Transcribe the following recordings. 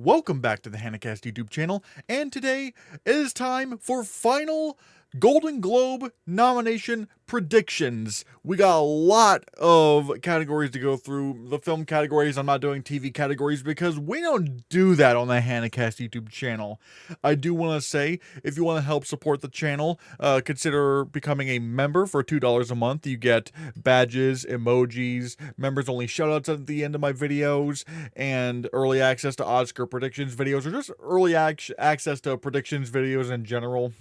Welcome back to the Hannahcast YouTube channel, and today it is time for final Golden Globe nomination predictions. We got a lot of categories to go through. The film categories, I'm not doing TV categories because we don't do that on the Hannahcast YouTube channel. I do want to say, if you want to help support the channel, consider becoming a member for $2 a month. You get badges, emojis, members only shoutouts at the end of my videos, and early access to Oscar predictions videos, or just early access to predictions videos in general.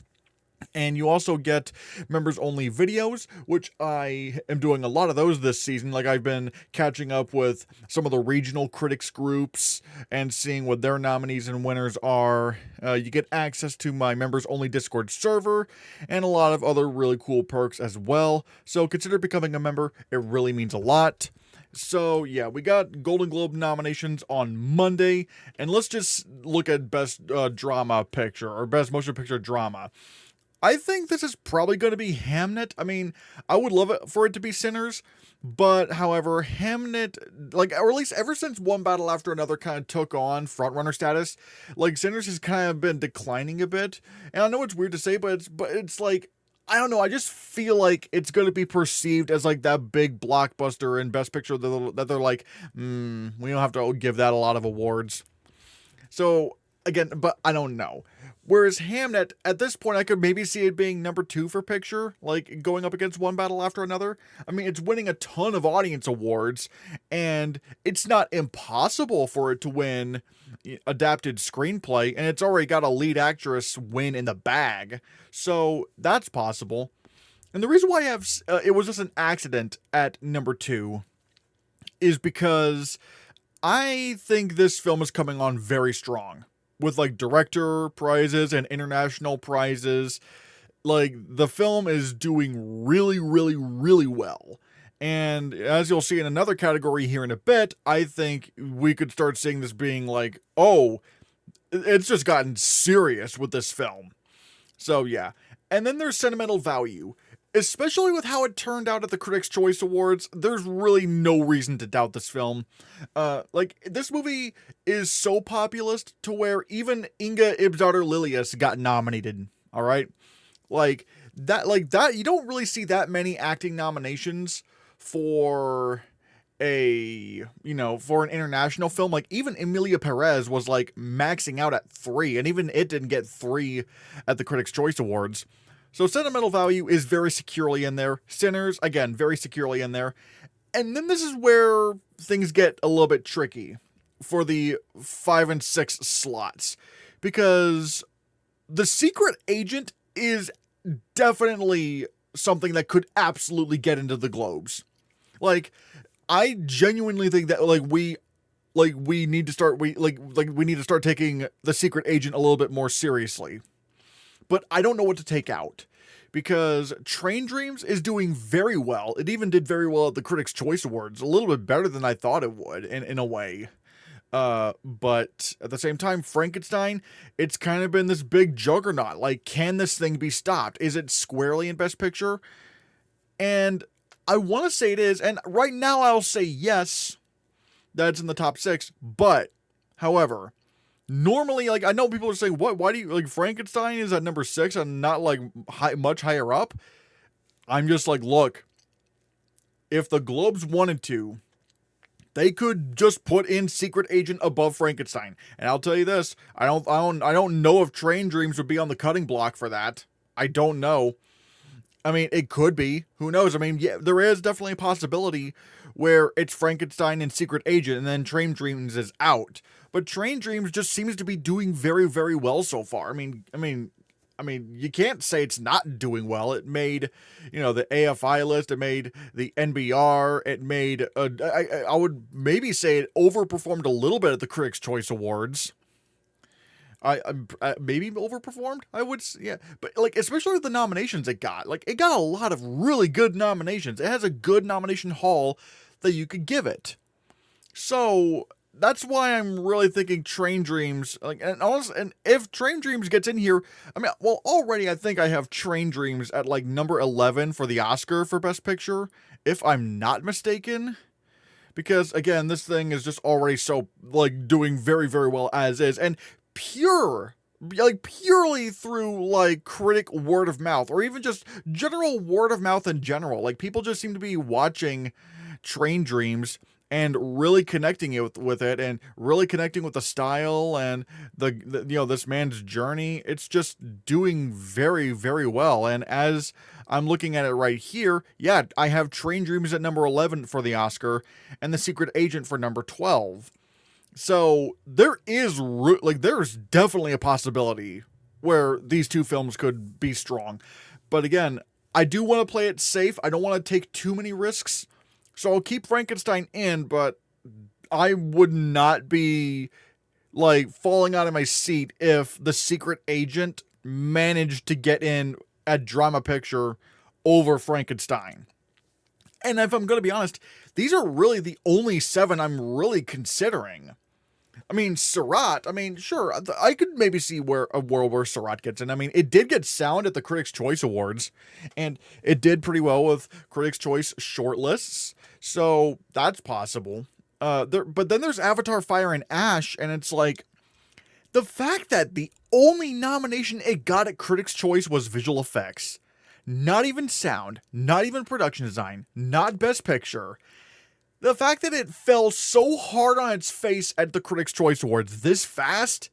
And you also get members only videos, which I am doing a lot of those this season. Like, I've been catching up with some of the regional critics groups and seeing what their nominees and winners are. You get access to my members only Discord server and a lot of other really cool perks as well. So consider becoming a member. It really means a lot. So yeah, we got Golden Globe nominations on Monday, and let's just look at best drama picture, or best motion picture drama. I think this is probably going to be Hamnet. I mean, I would love it for it to be Sinners, but however, Hamnet, like, or at least ever since One Battle After Another kind of took on frontrunner status, like, Sinners has kind of been declining a bit. And I know it's weird to say, but it's like, I don't know, I just feel like it's going to be perceived as like that big blockbuster in Best Picture that they're like, we don't have to give that a lot of awards. So again, but I don't know. Whereas Hamnet, at this point, I could maybe see it being number 2 for picture, like going up against One Battle After Another. I mean, it's winning a ton of audience awards, and it's not impossible for it to win adapted screenplay, and it's already got a lead actress win in the bag. So that's possible. And the reason why I have it was just an accident at number 2 is because I think this film is coming on very strong, with like director prizes and international prizes. Like, the film is doing really, really, really well. And as you'll see in another category here in a bit, I think we could start seeing this being like, oh, it's just gotten serious with this film. So yeah. And then there's sentimental value. Especially with how it turned out at the Critics' Choice Awards, there's really no reason to doubt this film. Like, this movie is so populist to where even Inga Ibsdottir Lilius got nominated, alright? Like that, you don't really see that many acting nominations for for an international film. Like, even Emilia Perez was, like, maxing out at 3, and even it didn't get 3 at the Critics' Choice Awards. So sentimental value is very securely in there. Sinners, again, very securely in there. And then this is where things get a little bit tricky for the 5 and 6 slots. Because The Secret Agent is definitely something that could absolutely get into the Globes. Like, I genuinely think that we need to start we need to start taking The Secret Agent a little bit more seriously. But I don't know what to take out, because Train Dreams is doing very well. It even did very well at the Critics' Choice Awards, a little bit better than I thought it would in a way. But at the same time, Frankenstein, it's kind of been this big juggernaut. Like, can this thing be stopped? Is it squarely in Best Picture? And I want to say it is, and right now I'll say yes, that's in the top 6, but, however, normally, like, I know people are saying, why do you, like, Frankenstein is at number 6 and not, like, much higher up? I'm just like, look, if the Globes wanted to, they could just put in Secret Agent above Frankenstein. And I'll tell you this, I don't know if Train Dreams would be on the cutting block for that. I don't know. I mean, it could be. Who knows? I mean, yeah, there is definitely a possibility where it's Frankenstein and Secret Agent, and then Train Dreams is out. But Train Dreams just seems to be doing very, very well so far. I mean, you can't say it's not doing well. It made, the AFI list. It made the NBR. It made, I would maybe say it overperformed a little bit at the Critics' Choice Awards. I maybe overperformed, I would, yeah. But, like, especially with the nominations it got. Like, it got a lot of really good nominations. It has a good nomination haul that you could give it. So that's why I'm really thinking Train Dreams, like, and honestly, and if Train Dreams gets in here, I mean, well, already I think I have Train Dreams at, like, number 11 for the Oscar for Best Picture, if I'm not mistaken. Because again, this thing is just already so like doing very, very well as is, and purely through like critic word of mouth, or even just general word of mouth in general. Like people just seem to be watching Train Dreams and really connecting with it, and really connecting with the style and the this man's journey. It's just doing very, very well. And as I'm looking at it right here, yeah, I have Train Dreams at number 11 for the Oscar, and The Secret Agent for number 12. So there's definitely a possibility where these two films could be strong. But again, I do want to play it safe. I don't want to take too many risks. So I'll keep Frankenstein in, but I would not be like falling out of my seat if The Secret Agent managed to get in at Drama Picture over Frankenstein. And if I'm going to be honest, these are really the only 7 I'm really considering. I mean, Surratt, sure, I could maybe see where a world where Surratt gets in. I mean, it did get sound at the Critics' Choice Awards, and it did pretty well with Critics' Choice shortlists, so that's possible. But then there's Avatar, Fire, and Ash, and it's like, the fact that the only nomination it got at Critics' Choice was visual effects, not even sound, not even production design, not Best Picture. The fact that it fell so hard on its face at the Critics' Choice Awards this fast,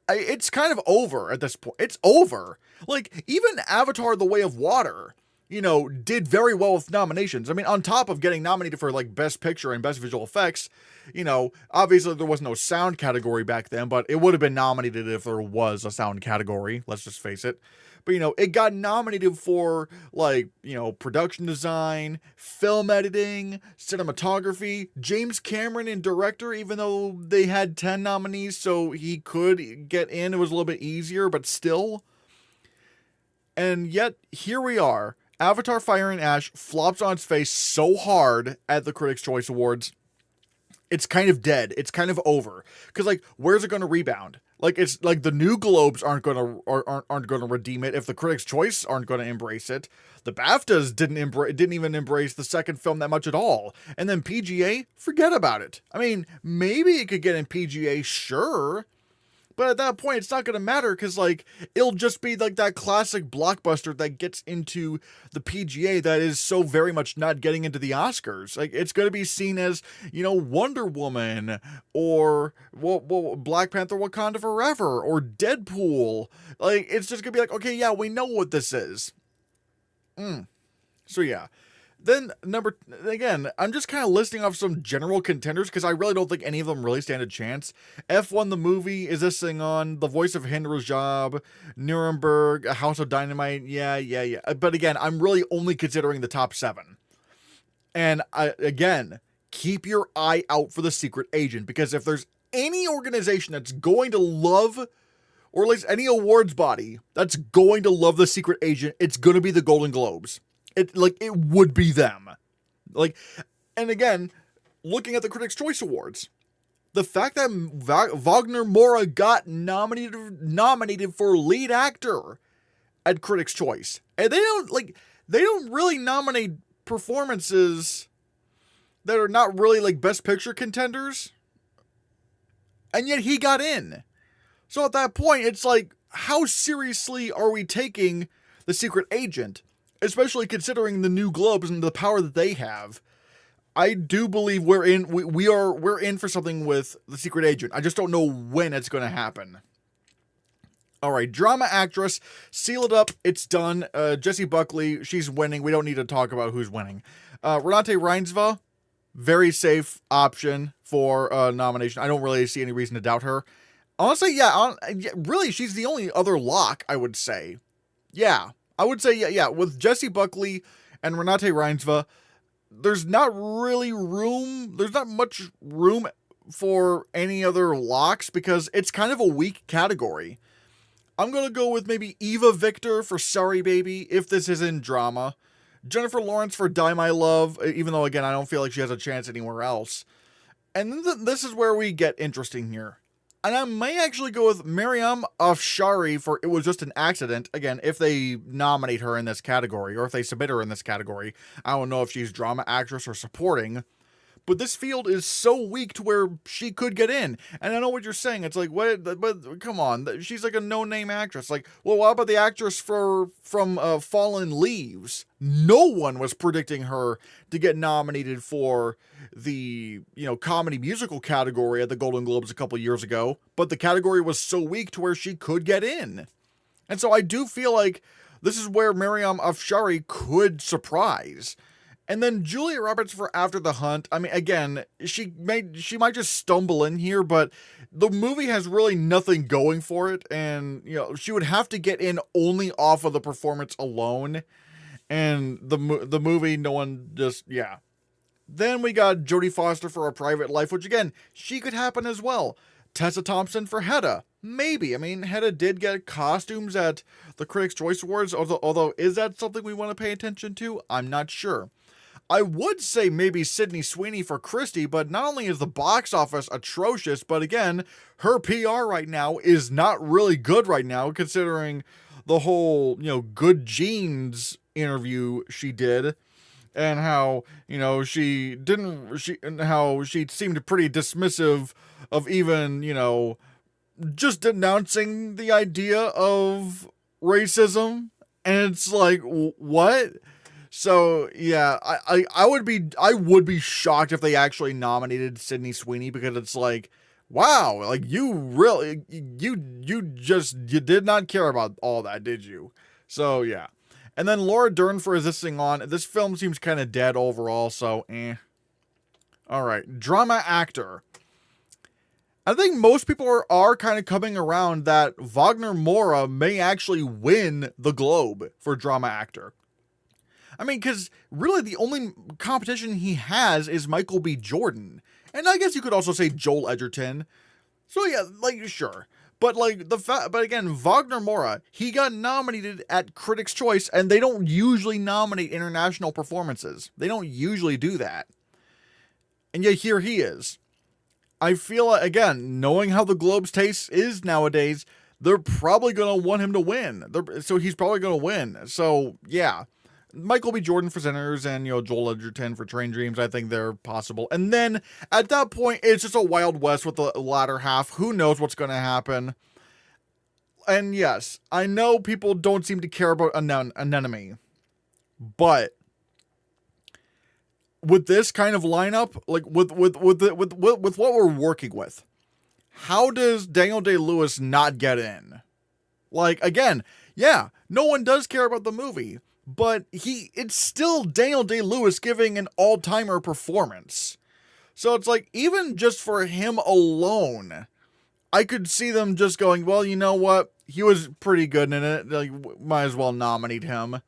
it's kind of over at this point. It's over. Like, even Avatar: The Way of Water, did very well with nominations. I mean, on top of getting nominated for, like, Best Picture and Best Visual Effects, obviously there was no sound category back then, but it would have been nominated if there was a sound category, let's just face it. But, it got nominated for, like, production design, film editing, cinematography, James Cameron in director, even though they had 10 nominees, so he could get in. It was a little bit easier, but still. And yet, here we are. Avatar, Fire, and Ash flops on its face so hard at the Critics' Choice Awards. It's kind of dead. It's kind of over. Because, like, where's it going to rebound? Like, it's like the new Globes aren't gonna redeem it if the Critics' Choice aren't gonna embrace it. The BAFTAs didn't even embrace the second film that much at all. And then PGA, forget about it. I mean, maybe it could get in PGA, sure. But at that point, it's not going to matter because, like, it'll just be like that classic blockbuster that gets into the PGA that is so very much not getting into the Oscars. Like, it's going to be seen as, Wonder Woman or Black Panther Wakanda Forever or Deadpool. Like, it's just going to be like, okay, yeah, we know what this is. So, yeah. Then, I'm just kind of listing off some general contenders because I really don't think any of them really stand a chance. F1 the movie, Is This Thing On? The Voice of Hind Rajab, Nuremberg, A House of Dynamite, yeah. But again, I'm really only considering the top 7. And again, keep your eye out for The Secret Agent, because if there's any organization that's going to love, or at least any awards body that's going to love The Secret Agent, it's going to be the Golden Globes. It would be them. Like, and again, looking at the Critics' Choice Awards, the fact that Wagner Moura got nominated for lead actor at Critics' Choice, and they don't really nominate performances that are not really like Best Picture contenders, and yet he got in. So at that point, it's like, how seriously are we taking The Secret Agent? Especially considering the new Globes and the power that they have. I do believe we're in for something with The Secret Agent. I just don't know when it's going to happen. All right, drama actress, seal it up. It's done. Jessie Buckley, she's winning. We don't need to talk about who's winning. Renate Reinsva, very safe option for nomination. I don't really see any reason to doubt her. Honestly, really, she's the only other lock, I would say. Yeah. I would say, yeah, with Jessie Buckley and Renate Reinsva, there's not much room for any other locks because it's kind of a weak category. I'm going to go with maybe Eva Victor for Sorry Baby, if this is in drama. Jennifer Lawrence for Die My Love, even though, again, I don't feel like she has a chance anywhere else. And then this is where we get interesting here. And I may actually go with Mariam Afshari for It Was Just an Accident. Again, if they nominate her in this category, or if they submit her in this category. I don't know if she's drama actress or supporting. but this field is so weak to where she could get in. And I know what you're saying. It's like, what? But come on, she's like a no-name actress. Like, well, what about the actress from Fallen Leaves? No one was predicting her to get nominated for the comedy musical category at the Golden Globes a couple years ago, but the category was so weak to where she could get in. And so I do feel like this is where Mariam Afshari could surprise. And then Julia Roberts for After the Hunt. I mean, again, she might just stumble in here, but the movie has really nothing going for it. And, she would have to get in only off of the performance alone. And the movie, no one just, yeah. Then we got Jodie Foster for A Private Life, which again, she could happen as well. Tessa Thompson for Hedda. Maybe. I mean, Hedda did get costumes at the Critics' Choice Awards, although is that something we want to pay attention to? I'm not sure. I would say maybe Sydney Sweeney for Christie, but not only is the box office atrocious, but again, her PR right now is not really good right now, considering the whole, Good Genes interview she did, and how, how she seemed pretty dismissive of even, just denouncing the idea of racism. And it's like, what? So yeah, I would be shocked if they actually nominated Sydney Sweeney, because it's like, wow, like you did not care about all that, did you? So yeah. And then Laura Dern for Is This Thing On? This film seems kind of dead overall, so All right, drama actor. I think most people are kind of coming around that Wagner Moura may actually win the Globe for drama actor. I mean, because really the only competition he has is Michael B. Jordan. And I guess you could also say Joel Edgerton. So yeah, like, sure. But like but again, Wagner Moura, he got nominated at Critics' Choice, and they don't usually nominate international performances. They don't usually do that. And yet here he is. I feel, again, knowing how the Globe's taste is nowadays, they're probably going to want him to win. So he's probably going to win. So yeah. Michael B. Jordan for Sinners and, Joel Edgerton for Train Dreams, I think they're possible. And then, at that point, it's just a Wild West with the latter half. Who knows what's going to happen? And yes, I know people don't seem to care about Anemone. But with this kind of lineup, like, with what we're working with, how does Daniel Day-Lewis not get in? Like, again, yeah, no one does care about the movie. But it's still Daniel Day-Lewis giving an all-timer performance. So it's like, even just for him alone, I could see them just going, well, you know what? He was pretty good in it. Like, might as well nominate him.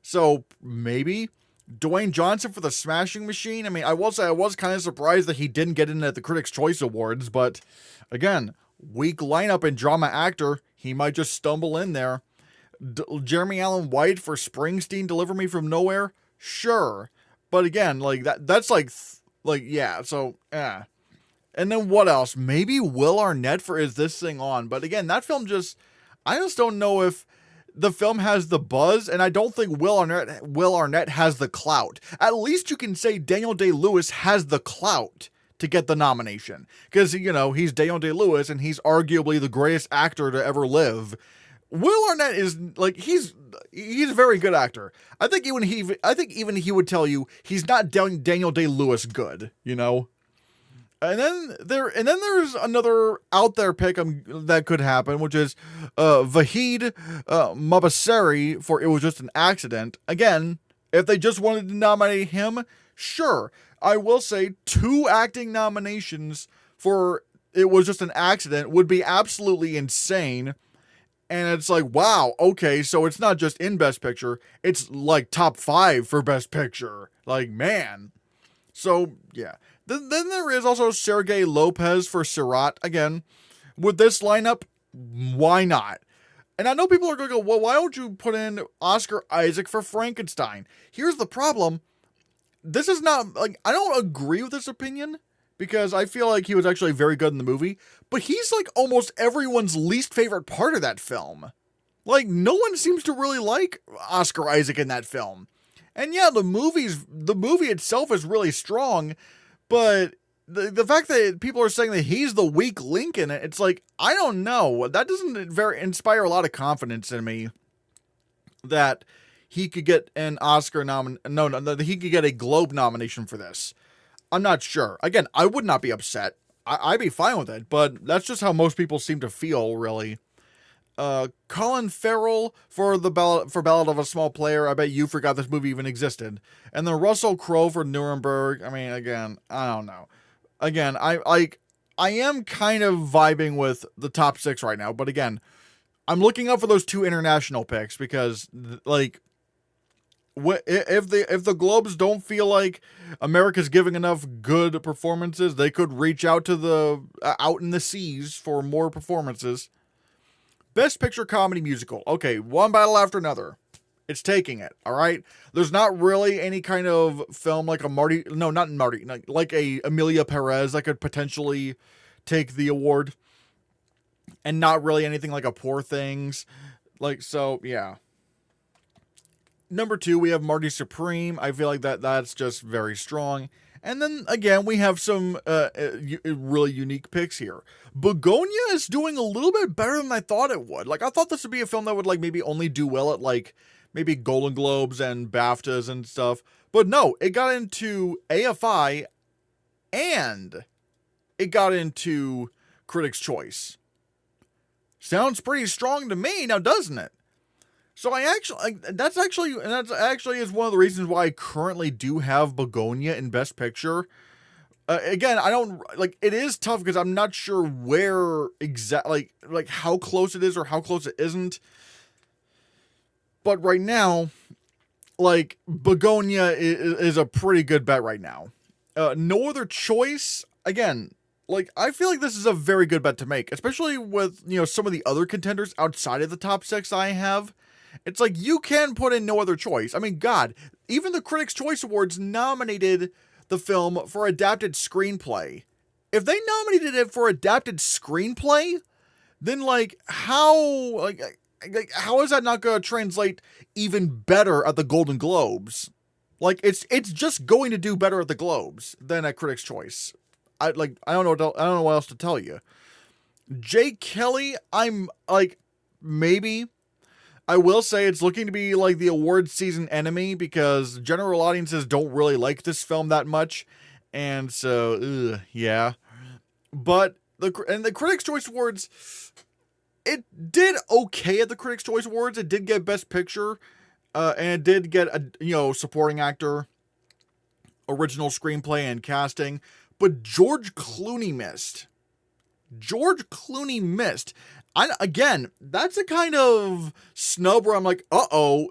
So maybe Dwayne Johnson for The Smashing Machine. I mean, I will say I was kind of surprised that he didn't get in at the Critics' Choice Awards. But again, weak lineup in drama actor. He might just stumble in there. Jeremy Allen White for Springsteen, Deliver Me From Nowhere? Sure. But again, like that's like yeah, so yeah. And then what else? Maybe Will Arnett for Is This Thing On? But again, that film I just don't know if the film has the buzz, and I don't think Will Arnett has the clout. At least you can say Daniel Day-Lewis has the clout to get the nomination. Because, he's Daniel Day-Lewis, and he's arguably the greatest actor to ever live. Will Arnett is like he's a very good actor. I think even he would tell you he's not Daniel Day-Lewis good, And then there's another out there pick that could happen, which is Vahid Mabaseri for It Was Just an Accident. Again, if they just wanted to nominate him, sure. I will say 2 acting nominations for It Was Just an Accident would be absolutely insane. And it's like, wow, okay, so it's not just in Best Picture, it's like top 5 for Best Picture. Like, man. So, yeah. Then there is also Sergei Lopez for Sirat. Again, with this lineup, why not? And I know people are going to go, well, why don't you put in Oscar Isaac for Frankenstein? Here's the problem. This is not, like, I don't agree with this opinion, because I feel like he was actually very good in the movie, but he's like almost everyone's least favorite part of that film. Like, no one seems to really like Oscar Isaac in that film. And yeah, the movie itself is really strong, But the fact that people are saying that he's the weak link in it, it's like, I don't know. That doesn't inspire a lot of confidence in me that he could get an Oscar that he could get a Globe nomination for this. I'm not sure. Again, I would not be upset. I'd be fine with it, but that's just how most people seem to feel, really. Colin Farrell for Ballad of a Small Player. I bet you forgot this movie even existed. And then Russell Crowe for Nuremberg. I mean, again, I don't know. Again, I am kind of vibing with the top 6 right now, but again, I'm looking up for those 2 international picks because, like, if the Globes don't feel like America's giving enough good performances, they could reach out to the out in the seas for more performances. Best Picture Comedy Musical. Okay, one battle after another. It's taking it, all right? There's not really any kind of film like like a Emilia Perez that could potentially take the award. And not really anything like a Poor Things. Like, so, yeah. Number 2, we have Marty Supreme. I feel like that's just very strong. And then, again, we have some really unique picks here. Begonia is doing a little bit better than I thought it would. Like, I thought this would be a film that would, like, maybe only do well at, like, maybe Golden Globes and BAFTAs and stuff. But no, it got into AFI and it got into Critics' Choice. Sounds pretty strong to me now, doesn't it? So that's actually is one of the reasons why I currently do have Begonia in Best Picture. Again, I don't like it is tough because I'm not sure where exactly like how close it is or how close it isn't. But right now, like Begonia is a pretty good bet right now. No Other Choice, again, like I feel like this is a very good bet to make, especially with, you know, some of the other contenders outside of the top 6 I have. It's like you can put in No Other Choice. I mean, God, even the Critics' Choice Awards nominated the film for adapted screenplay. If they nominated it for adapted screenplay, then like how is that not going to translate even better at the Golden Globes? Like it's just going to do better at the Globes than at Critics' Choice. I don't know what else to tell you. Jay Kelly, I'm like maybe. I will say it's looking to be like the award season enemy because general audiences don't really like this film that much. And so, yeah. But the Critics' Choice Awards, it did okay at the Critics' Choice Awards. It did get Best Picture, and it did get a supporting actor, original screenplay, and casting. But George Clooney missed. Again, that's a kind of snub where I'm like, uh-oh.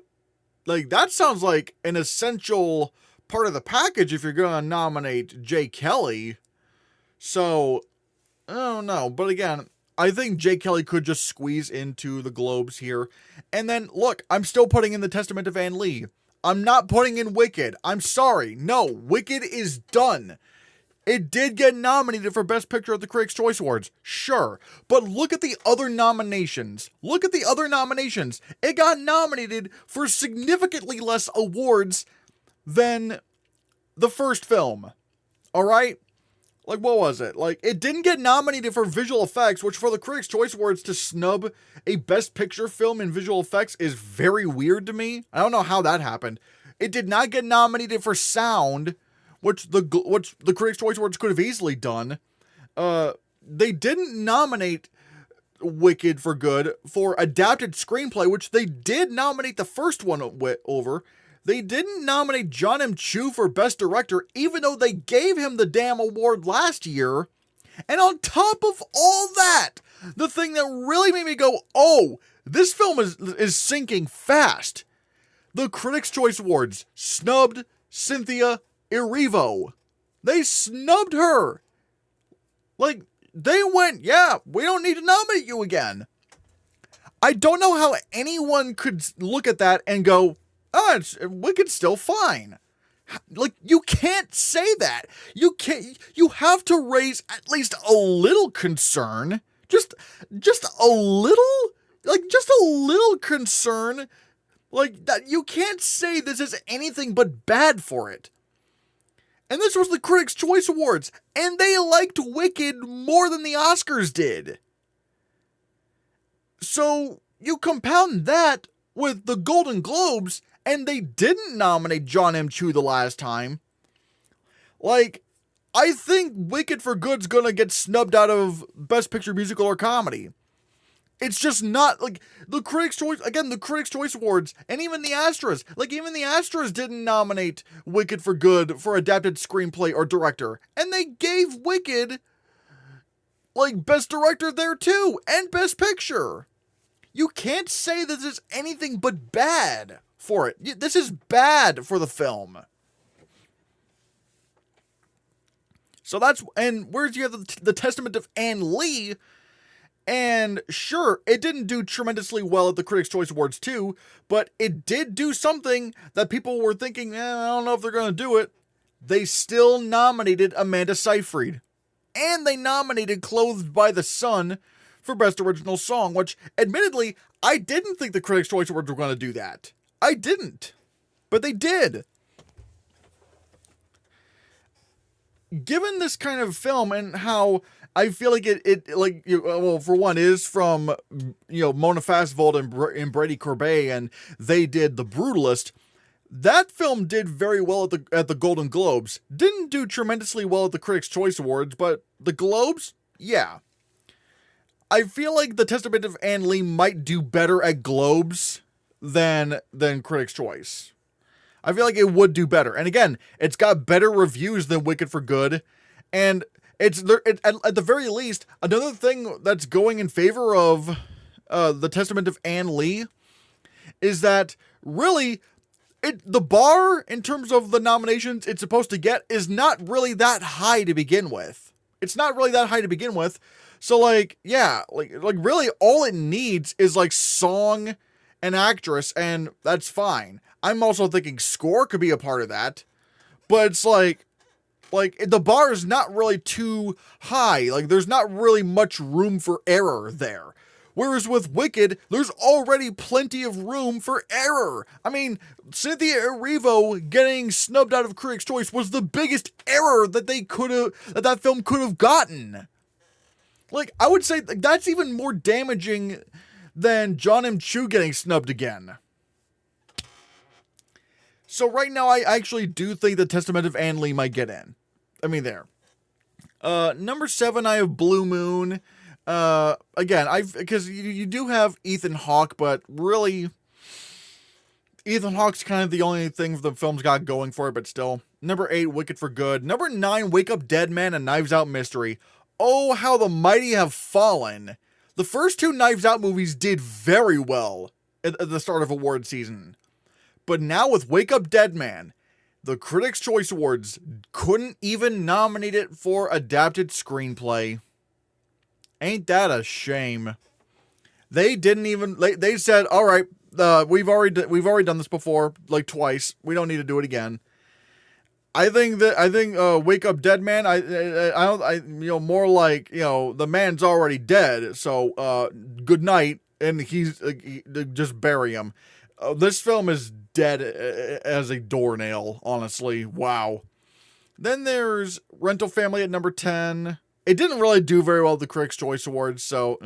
Like, that sounds like an essential part of the package if you're going to nominate Jay Kelly. So, I don't know. But again, I think Jay Kelly could just squeeze into the Globes here. And then, look, I'm still putting in The Testament of Anne Lee. I'm not putting in Wicked. I'm sorry. No, Wicked is done. It did get nominated for Best Picture at the Critics' Choice Awards, sure. But look at the other nominations. It got nominated for significantly less awards than the first film. Alright? Like, what was it? Like, it didn't get nominated for visual effects, which for the Critics' Choice Awards to snub a Best Picture film in visual effects is very weird to me. I don't know how that happened. It did not get nominated for sound, which the Critics' Choice Awards could have easily done. They didn't nominate Wicked for good for adapted screenplay, which they did nominate the first one over. They didn't nominate John M. Chu for Best Director, even though they gave him the damn award last year. And on top of all that, the thing that really made me go, oh, this film is sinking fast. The Critics' Choice Awards snubbed Cynthia Erivo. They snubbed her. Like, they went, yeah, we don't need to nominate you again. I don't know how anyone could look at that and go, oh, Wicked's still fine. Like, you can't say that. You have to raise at least a little concern. Just a little concern. Like, that you can't say this is anything but bad for it. And this was the Critics' Choice Awards, and they liked Wicked more than the Oscars did. So you compound that with the Golden Globes, and they didn't nominate John M. Chu the last time. Like, I think Wicked for Good's gonna get snubbed out of Best Picture Musical or Comedy. It's just not, like, the Critics' Choice, again, the Critics' Choice Awards, and even the Astras. Like, even the Astras didn't nominate Wicked for Good for Adapted Screenplay or Director. And they gave Wicked, like, Best Director there too, and Best Picture. You can't say this is anything but bad for it. This is bad for the film. So that's, and whereas you have the Testament of Ann Lee, and sure, it didn't do tremendously well at the Critics' Choice Awards too, but it did do something that people were thinking, I don't know if they're going to do it. They still nominated Amanda Seyfried. And they nominated Clothed by the Sun for Best Original Song, which, admittedly, I didn't think the Critics' Choice Awards were going to do that. I didn't. But they did. Given this kind of film and how I feel like well, for one, is from, Mona Fastvold and Brady Corbet, and they did The Brutalist. That film did very well at the Golden Globes. Didn't do tremendously well at the Critics' Choice Awards, but the Globes, yeah. I feel like The Testament of Ann Lee might do better at Globes than Critics' Choice. I feel like it would do better. And again, it's got better reviews than Wicked for Good. And at the very least, another thing that's going in favor of The Testament of Ann Lee is that really the bar in terms of the nominations it's supposed to get is not really that high to begin with. It's not really that high to begin with. So really all it needs is like song and actress, and that's fine. I'm also thinking score could be a part of that, but it's like the bar is not really too high. Like, there's not really much room for error there. Whereas with Wicked, there's already plenty of room for error. I mean, Cynthia Erivo getting snubbed out of Critics' Choice was the biggest error that that film could have gotten. Like, I would say that's even more damaging than John M. Chu getting snubbed again. So right now, I actually do think the Testament of Ann Lee might get in. I mean, there. Number 7, I have Blue Moon. Again, because you do have Ethan Hawke, but really, Ethan Hawke's kind of the only thing the film's got going for it, but still. Number 8, Wicked for Good. Number 9, Wake Up Dead Man and Knives Out Mystery. Oh, how the mighty have fallen. The first 2 Knives Out movies did very well at the start of award season. But now with Wake Up Dead Man, the Critics' Choice Awards couldn't even nominate it for Adapted Screenplay. Ain't that a shame? They didn't even, they said, all right, we've already done this before, like twice. We don't need to do it again. I think Wake Up Dead Man, more like, the man's already dead. So, good night. And just bury him. This film is dead as a doornail, honestly. Wow. Then there's Rental Family at number 10. It didn't really do very well at the Critics' Choice Awards, so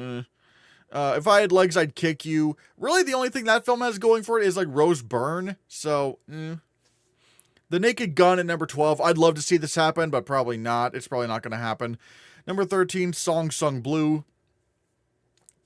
If I Had Legs, I'd Kick You. Really, the only thing that film has going for it is like Rose Byrne, so The Naked Gun at number 12. I'd love to see this happen, but probably not. It's probably not going to happen. Number 13, Song Sung Blue.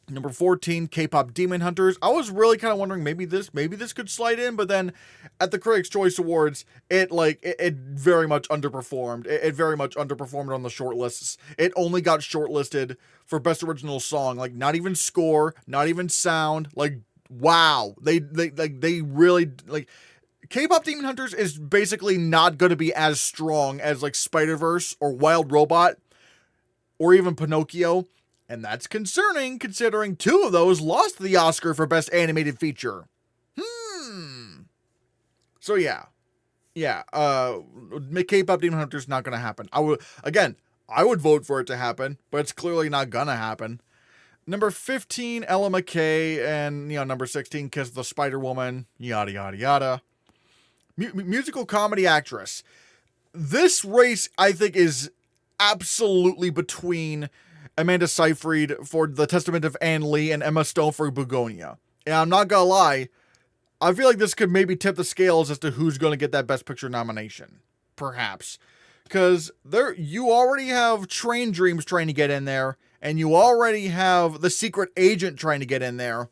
Number 14, K-Pop Demon Hunters. I was really kind of wondering maybe this could slide in, but then at the Critics' Choice Awards, it very much underperformed. It very much underperformed on the shortlists. It only got shortlisted for Best Original Song, like not even score, not even sound. Like, wow, they really like. K-Pop Demon Hunters is basically not going to be as strong as like Spider-Verse or Wild Robot or even Pinocchio. And that's concerning, considering 2 of those lost the Oscar for Best Animated Feature. So yeah. K-Pop Demon Hunter's not gonna happen. I would vote for it to happen, but it's clearly not gonna happen. Number 15, Ella McKay, and number 16, Kiss the Spider Woman, yada yada yada. Musical comedy actress. this race, I think, is absolutely between Amanda Seyfried for The Testament of Anne Lee and Emma Stone for Begonia. And I'm not gonna lie, I feel like this could maybe tip the scales as to who's gonna get that Best Picture nomination. Perhaps. Because you already have Train Dreams trying to get in there, and you already have The Secret Agent trying to get in there.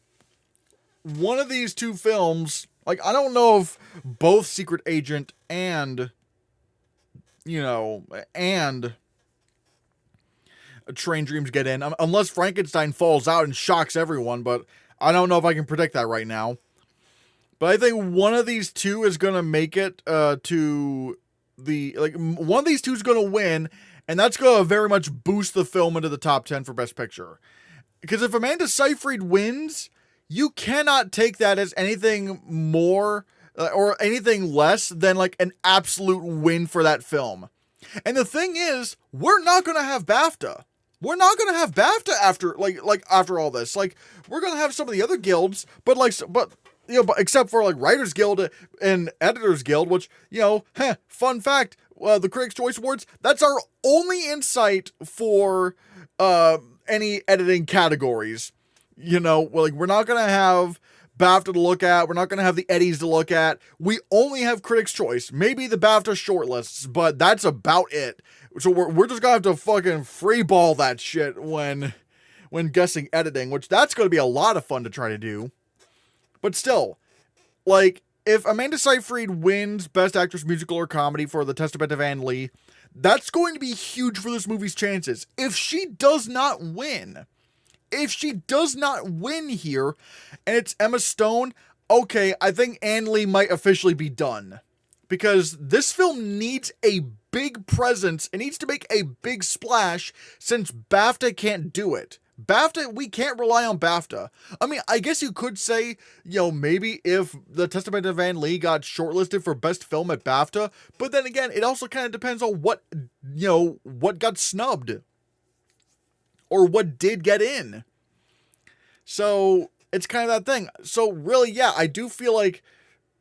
One of these two films, like, I don't know if both Secret Agent and Train Dreams get in, unless Frankenstein falls out and shocks everyone, but I don't know if I can predict that right now. But I think one of these two is going to make it to one of these two is going to win, and that's going to very much boost the film into the top 10 for Best Picture. Because if Amanda Seyfried wins, you cannot take that as anything more or anything less than like an absolute win for that film. And the thing is, we're not going to have BAFTA. We're not going to have BAFTA after all this. Like, we're going to have some of the other guilds, but except for like Writers Guild and Editors Guild, which, fun fact, the Critics' Choice Awards, that's our only insight for any editing categories. We're not going to have BAFTA to look at. We're not going to have the Eddies to look at. We only have Critics' Choice. Maybe the BAFTA shortlists, but that's about it. So we're just going to have to fucking freeball that shit when guessing editing, which that's going to be a lot of fun to try to do. But still, like, if Amanda Seyfried wins Best Actress Musical or Comedy for The Testament of Anne Lee, that's going to be huge for this movie's chances. If she does not win here, and it's Emma Stone, okay, I think Anne Lee might officially be done. Because this film needs a big presence. It needs to make a big splash since BAFTA can't do it. We can't rely on BAFTA. I mean, I guess you could say, maybe if The Testament of Anne Lee got shortlisted for Best Film at BAFTA, but then again, it also kind of depends on what got snubbed. Or what did get in. So, it's kind of that thing. So, really, yeah, I do feel like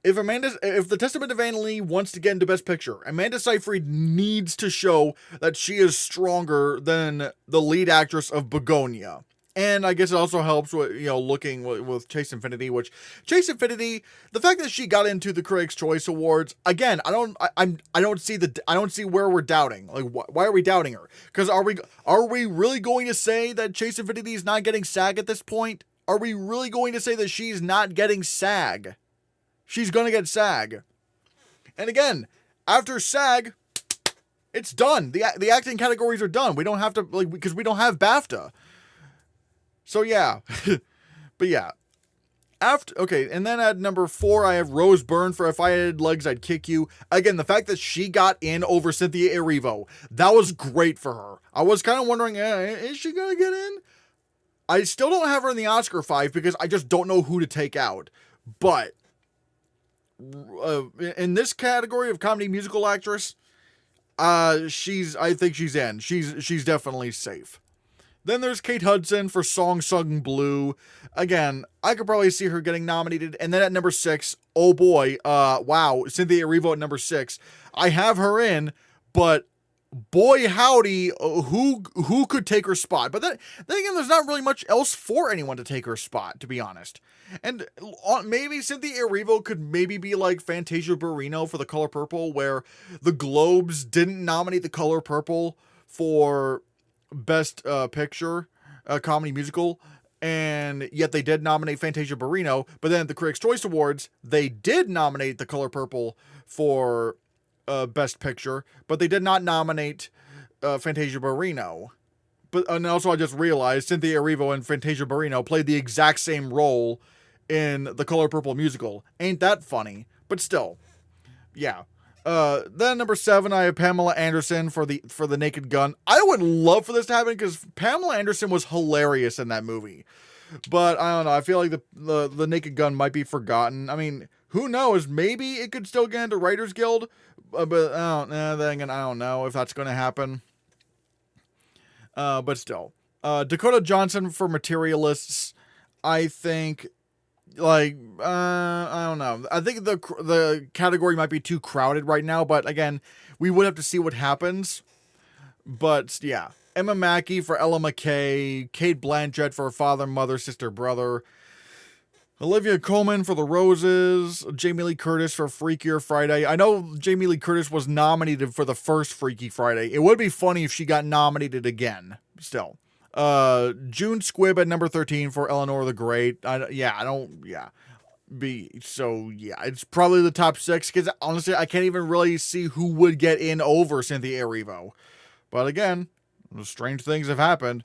if The Testament of Anne Lee wants to get into Best Picture, Amanda Seyfried needs to show that she is stronger than the lead actress of Begonia. And I guess it also helps with, looking with Chase Infinity, which Chase Infinity, the fact that she got into the Critics' Choice Awards, again, I don't see where we're doubting. Like, why are we doubting her? Because are we really going to say that Chase Infinity is not getting SAG at this point? Are we really going to say that she's not getting SAG? She's going to get SAG. And again, after SAG, it's done. The acting categories are done. We don't have to, because we don't have BAFTA. So yeah. But yeah. And then at number 4, I have Rose Byrne for If I Had Legs, I'd Kick You. Again, the fact that she got in over Cynthia Erivo, that was great for her. I was kind of wondering, is she going to get in? I still don't have her in the Oscar 5 because I just don't know who to take out. But in this category of comedy musical actress, I think she's in. She's definitely safe. Then there's Kate Hudson for Song Sung Blue. Again, I could probably see her getting nominated. And then at number 6, oh boy, wow, Cynthia Erivo at number 6. I have her in, but boy howdy, who could take her spot? But then again, there's not really much else for anyone to take her spot, to be honest. And maybe Cynthia Erivo could maybe be like Fantasia Barrino for The Color Purple, where the Globes didn't nominate The Color Purple for Best Picture, Comedy Musical, and yet they did nominate Fantasia Barrino. But then at the Critics' Choice Awards, they did nominate The Color Purple for Best Picture, but they did not nominate Fantasia Barrino. And also I just realized Cynthia Erivo and Fantasia Barrino played the exact same role in The Color Purple musical. Ain't that funny? But still, yeah. Then number 7, I have Pamela Anderson for the Naked Gun. I would love for this to happen because Pamela Anderson was hilarious in that movie. But I don't know. I feel like the Naked Gun might be forgotten. I mean, who knows? Maybe it could still get into Writers Guild. But then again, I don't know if that's going to happen. But still. Dakota Johnson for Materialists. I think, I don't know. I think the category might be too crowded right now, but again, we would have to see what happens. But yeah, Emma Mackey for Ella McKay, Kate Blanchett for Father, Mother, Sister, Brother, Olivia Colman for The Roses, Jamie Lee Curtis for Freakier Friday. I know Jamie Lee Curtis was nominated for the first Freaky Friday. It would be funny if she got nominated again, still. June Squibb at number 13 for Eleanor the Great. It's probably the top 6, because honestly, I can't even really see who would get in over Cynthia Erivo. But again, strange things have happened.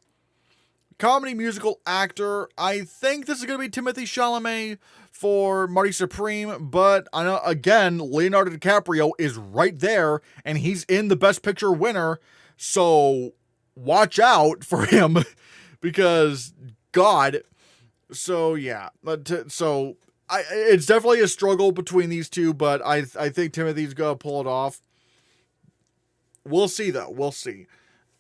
Comedy musical actor, I think this is going to be Timothée Chalamet for Marty Supreme, but I know, again, Leonardo DiCaprio is right there, and he's in the Best Picture winner, so watch out for him, because, God, so yeah, it's definitely a struggle between these two, but I think Timothy's going to pull it off. We'll see, though, we'll see.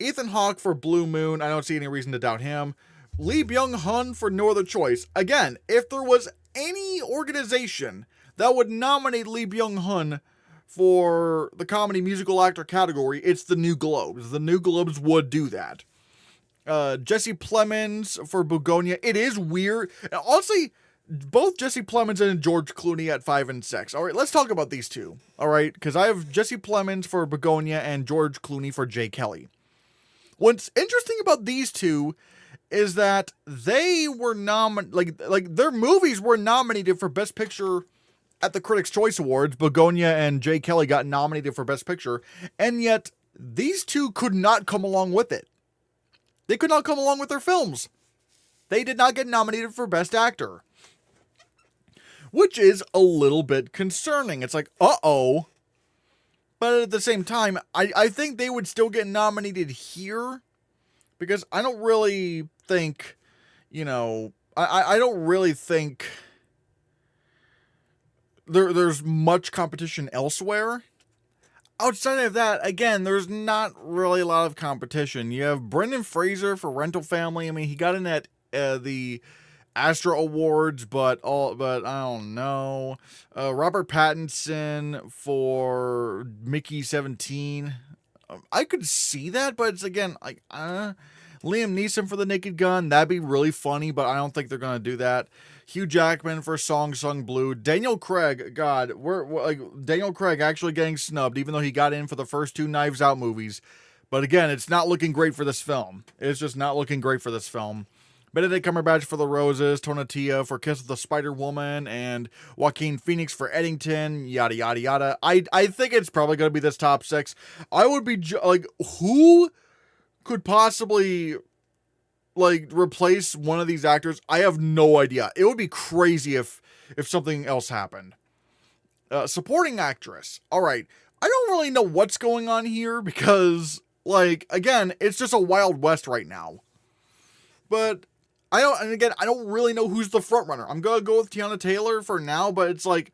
Ethan Hawke for Blue Moon. I don't see any reason to doubt him. Lee Byung-hun for No Other Choice. Again, if there was any organization that would nominate Lee Byung-hun for the comedy musical actor category, it's the New Globes. The New Globes would do that. Jesse Plemons for Begonia. It is weird. Honestly, both Jesse Plemons and George Clooney at 5 and 6. All right, let's talk about these two. All right, because I have Jesse Plemons for Begonia and George Clooney for Jay Kelly. What's interesting about these two is that they were their movies were nominated for Best Picture at the Critics' Choice Awards. Begonia and Jay Kelly got nominated for Best Picture, and yet these two could not come along with it. They could not come along with their films. They did not get nominated for Best Actor, which is a little bit concerning. It's like, uh-oh. But at the same time, I think they would still get nominated here, because I don't really think, I don't really think there's much competition elsewhere. Outside of that, again, there's not really a lot of competition. You have Brendan Fraser for Rental Family. I mean, he got in at the Astra Awards, but I don't know. Robert Pattinson for Mickey 17. I could see that, but it's again like Liam Neeson for The Naked Gun. That'd be really funny, but I don't think they're gonna do that. Hugh Jackman for Song Sung Blue. Daniel Craig, God, we're like Daniel Craig actually getting snubbed, even though he got in for the first 2 Knives Out movies. But again, it's not looking great for this film. It's just not looking great for this film. Benedict Cumberbatch for The Roses, Tonatia for Kiss of the Spider-Woman, and Joaquin Phoenix for Eddington, yada, yada, yada. I think it's probably going to be this top 6. I would be, who could possibly, replace one of these actors? I have no idea. It would be crazy if something else happened. Supporting actress. All right. I don't really know what's going on here, because, again, it's just a Wild West right now. But I don't really know who's the front runner. I'm gonna go with Tiana Taylor for now, but it's like,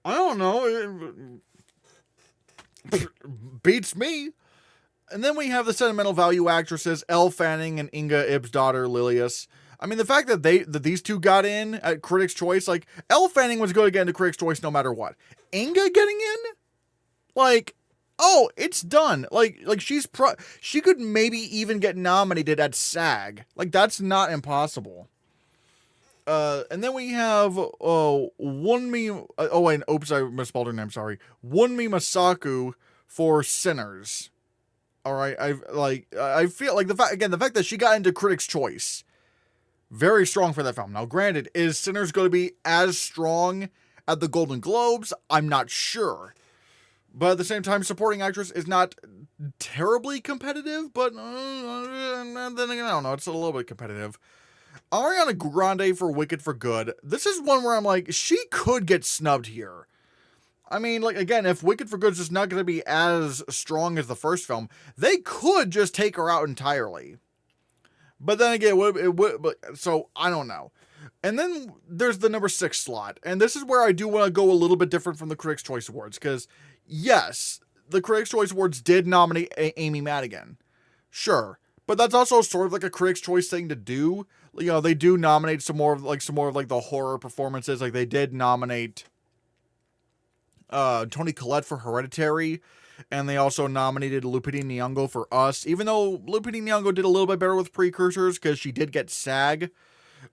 I don't know. It beats me. And then we have the sentimental value actresses, Elle Fanning and Inga Ibsdottir Lilius. I mean, the fact that these two got in at Critics' Choice, Elle Fanning was going to get into Critics' Choice no matter what. Inga getting in? Oh, it's done. She could maybe even get nominated at SAG. That's not impossible. And then we have Wunmi. I misspelled her name. Sorry, Wunmi Masaku for Sinners. All right, I feel like the fact that she got into Critics' Choice, very strong for that film. Now, granted, is Sinners going to be as strong at the Golden Globes? I'm not sure. But at the same time, supporting actress is not terribly competitive, but then again, I don't know, it's a little bit competitive. Ariana Grande for Wicked for Good. This is one where I'm like, she could get snubbed here. I mean, again, if Wicked for Good is just not going to be as strong as the first film, they could just take her out entirely. But then again, so I don't know. And then there's the number 6 slot. And this is where I do want to go a little bit different from the Critics' Choice Awards, because yes, the Critics' Choice Awards did nominate Amy Madigan. Sure. But that's also sort of like a Critics' Choice thing to do. you know, they do nominate some more of like the horror performances. Like they did nominate Toni Collette for Hereditary, and they also nominated Lupita Nyong'o for Us, even though Lupita Nyong'o did a little bit better with Precursors because she did get SAG.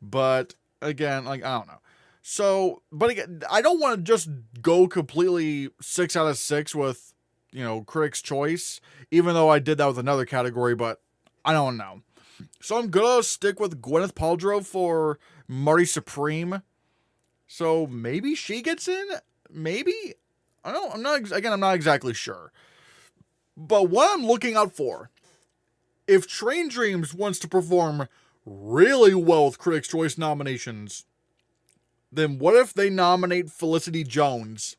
But again, like, I don't know. So, but again, I don't want to just go completely 6 out of 6 with, you know, Critics' Choice, even though I did that with another category, but I don't know. So I'm gonna stick with Gwyneth Paltrow for Marty Supreme. So maybe she gets in? Maybe? I'm not exactly sure. But what I'm looking out for, if Train Dreams wants to perform really well with Critics' Choice nominations, then what if they nominate Felicity Jones?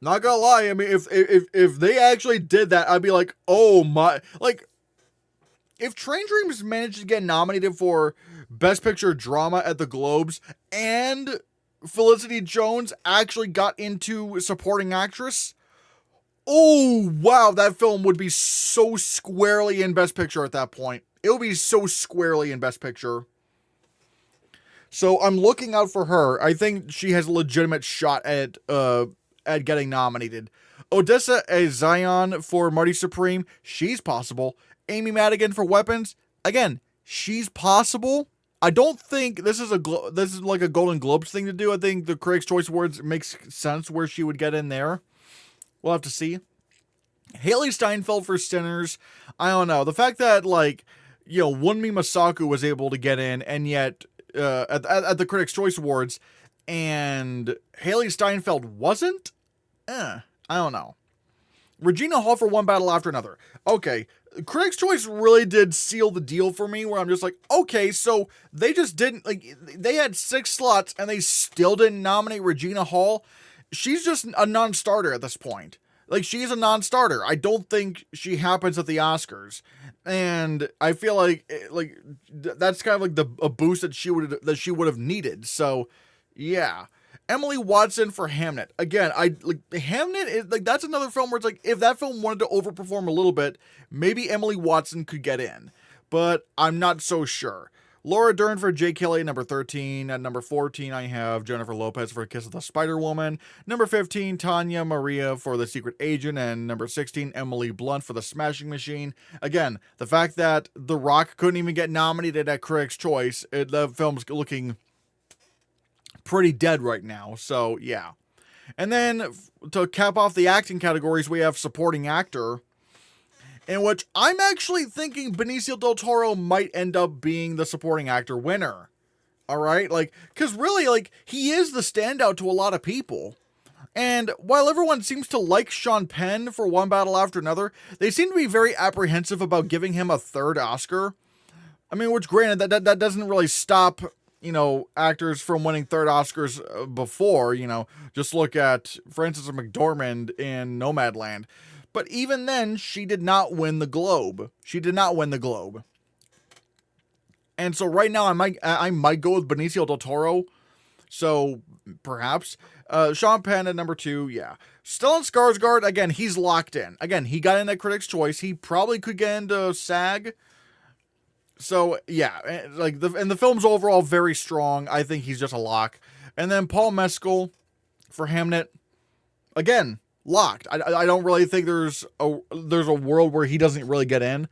Not gonna lie, I mean, if they actually did that, I'd be like, oh my, like, if Train Dreams managed to get nominated for Best Picture Drama at the Globes, and Felicity Jones actually got into Supporting Actress, oh wow, that film would be so squarely in Best Picture at that point. It would be so squarely in Best Picture. So I'm looking out for her. I think she has a legitimate shot at getting nominated. Odessa Zion for Marty Supreme, she's possible. Amy Madigan for Weapons, again, she's possible. I don't think this is like a Golden Globes thing to do. I think the Critics' Choice Awards makes sense where she would get in there. We'll have to see. Haley Steinfeld for Sinners, I don't know. The fact that, like, you know, Wunmi Masaku was able to get in, and yet at the Critics' Choice Awards, and Haley Steinfeld wasn't? I don't know. Regina Hall for One Battle After Another. Okay, Critics' Choice really did seal the deal for me, where I'm just like, okay, so they just didn't, like, they had 6 slots, and they still didn't nominate Regina Hall. She's just a non-starter at this point. Like, she's a non-starter. I don't think she happens at the Oscars. And I feel like that's kind of like a boost that she would have needed. So, yeah. Emily Watson for Hamnet. Again, Hamnet is like, that's another film where it's like, if that film wanted to overperform a little bit, maybe Emily Watson could get in. But I'm not so sure. Laura Dern for Jay Kelly, number 13. At number 14, I have Jennifer Lopez for Kiss of the Spider-Woman. Number 15, Tanya Maria for The Secret Agent. And number 16, Emily Blunt for The Smashing Machine. Again, the fact that The Rock couldn't even get nominated at Critics' Choice, the film's looking pretty dead right now. So, yeah. And then, to cap off the acting categories, we have Supporting Actor, in which I'm actually thinking Benicio del Toro might end up being the Supporting Actor winner. Alright? Like, because really, like, he is the standout to a lot of people. And while everyone seems to like Sean Penn for One Battle After Another, they seem to be very apprehensive about giving him a 3rd Oscar. I mean, which granted, that doesn't really stop, you know, actors from winning 3rd Oscars before, you know. Just look at Frances McDormand in Nomadland. But even then, she did not win the Globe. And so right now, I might go with Benicio del Toro. So perhaps Sean Penn at number 2. Yeah, Stellan Skarsgård, again, he's locked in. Again, he got in at Critics' Choice. He probably could get into SAG. So yeah, like the film's overall very strong. I think he's just a lock. And then Paul Mescal for Hamnet, again, locked. I don't really think there's a world where he doesn't really get in.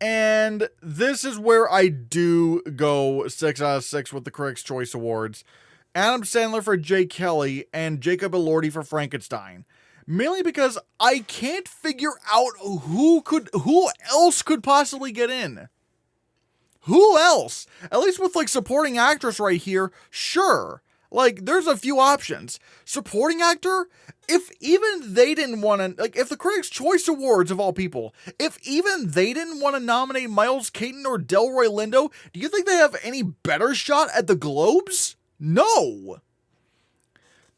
And this is where I do go 6 out of 6 with the Critics' Choice Awards. Adam Sandler for Jay Kelly and Jacob Elordi for Frankenstein. Mainly because I can't figure out who else could possibly get in. Who else? At least with, like, Supporting Actress right here, sure. Like, there's a few options. Supporting Actor, if even they didn't want to, like, if the Critics' Choice Awards, of all people, if even they didn't want to nominate Miles Caton or Delroy Lindo, do you think they have any better shot at the Globes? No.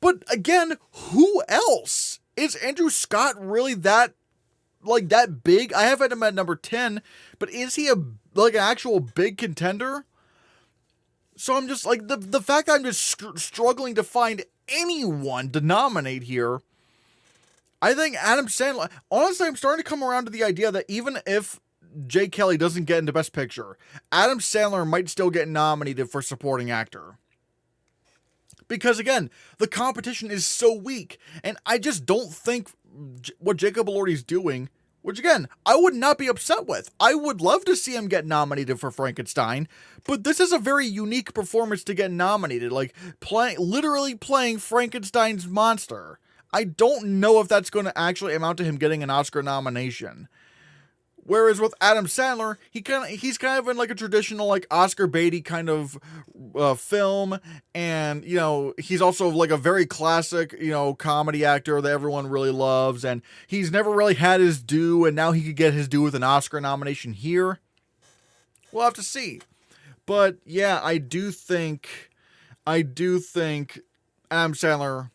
But again, who else? Is Andrew Scott really that big? I have him at number 10, but is he an actual big contender? So I'm just like, the fact that I'm just struggling to find anyone to nominate here, I think Adam Sandler, honestly, I'm starting to come around to the idea that even if Jay Kelly doesn't get into Best Picture, Adam Sandler might still get nominated for supporting actor. Because again, the competition is so weak, and I just don't think what Jacob Elordi's doing, which again, I would not be upset with. I would love to see him get nominated for Frankenstein, but this is a very unique performance to get nominated, like literally playing Frankenstein's monster. I don't know if that's going to actually amount to him getting an Oscar nomination. Whereas with Adam Sandler, he's kind of in like a traditional like Oscar baity kind of film, and you know, he's also like a very classic, you know, comedy actor that everyone really loves, and he's never really had his due, and now he could get his due with an Oscar nomination here. We'll have to see. But yeah, I do think Adam Sandler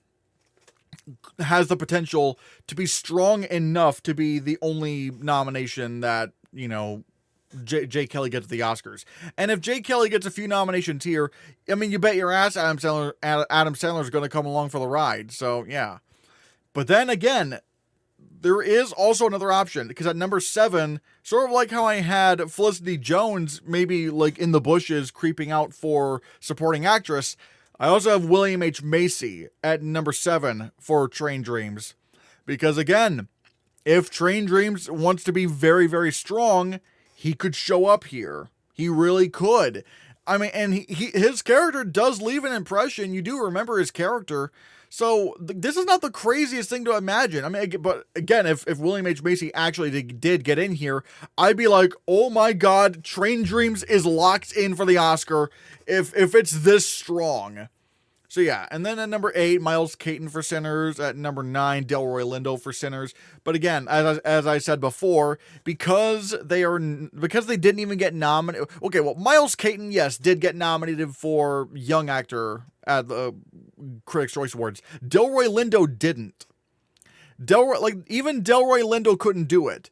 has the potential to be strong enough to be the only nomination that, you know, Jay Kelly gets the Oscars. And if Jay Kelly gets a few nominations here, I mean, you bet your ass Adam Sandler's going to come along for the ride. So, yeah. But then again, there is also another option, because at number 7, sort of like how I had Felicity Jones maybe like in the bushes creeping out for supporting actress, I also have William H. Macy at number 7 for Train Dreams. Because again, if Train Dreams wants to be very, very strong, he could show up here. He really could. I mean, and his character does leave an impression. You do remember his character. So this is not the craziest thing to imagine. I mean, but again, if William H. Macy actually did get in here, I'd be like, oh my God, Train Dreams is locked in for the Oscar if it's this strong. So yeah, and then at number 8, Miles Keaton for Sinners. At number 9, Delroy Lindo for Sinners. But again, as I said before, because they didn't even get nominated. Okay, well, Miles Keaton, yes, did get nominated for Young Actor at the Critics' Choice Awards. Delroy Lindo didn't. Even Delroy Lindo couldn't do it.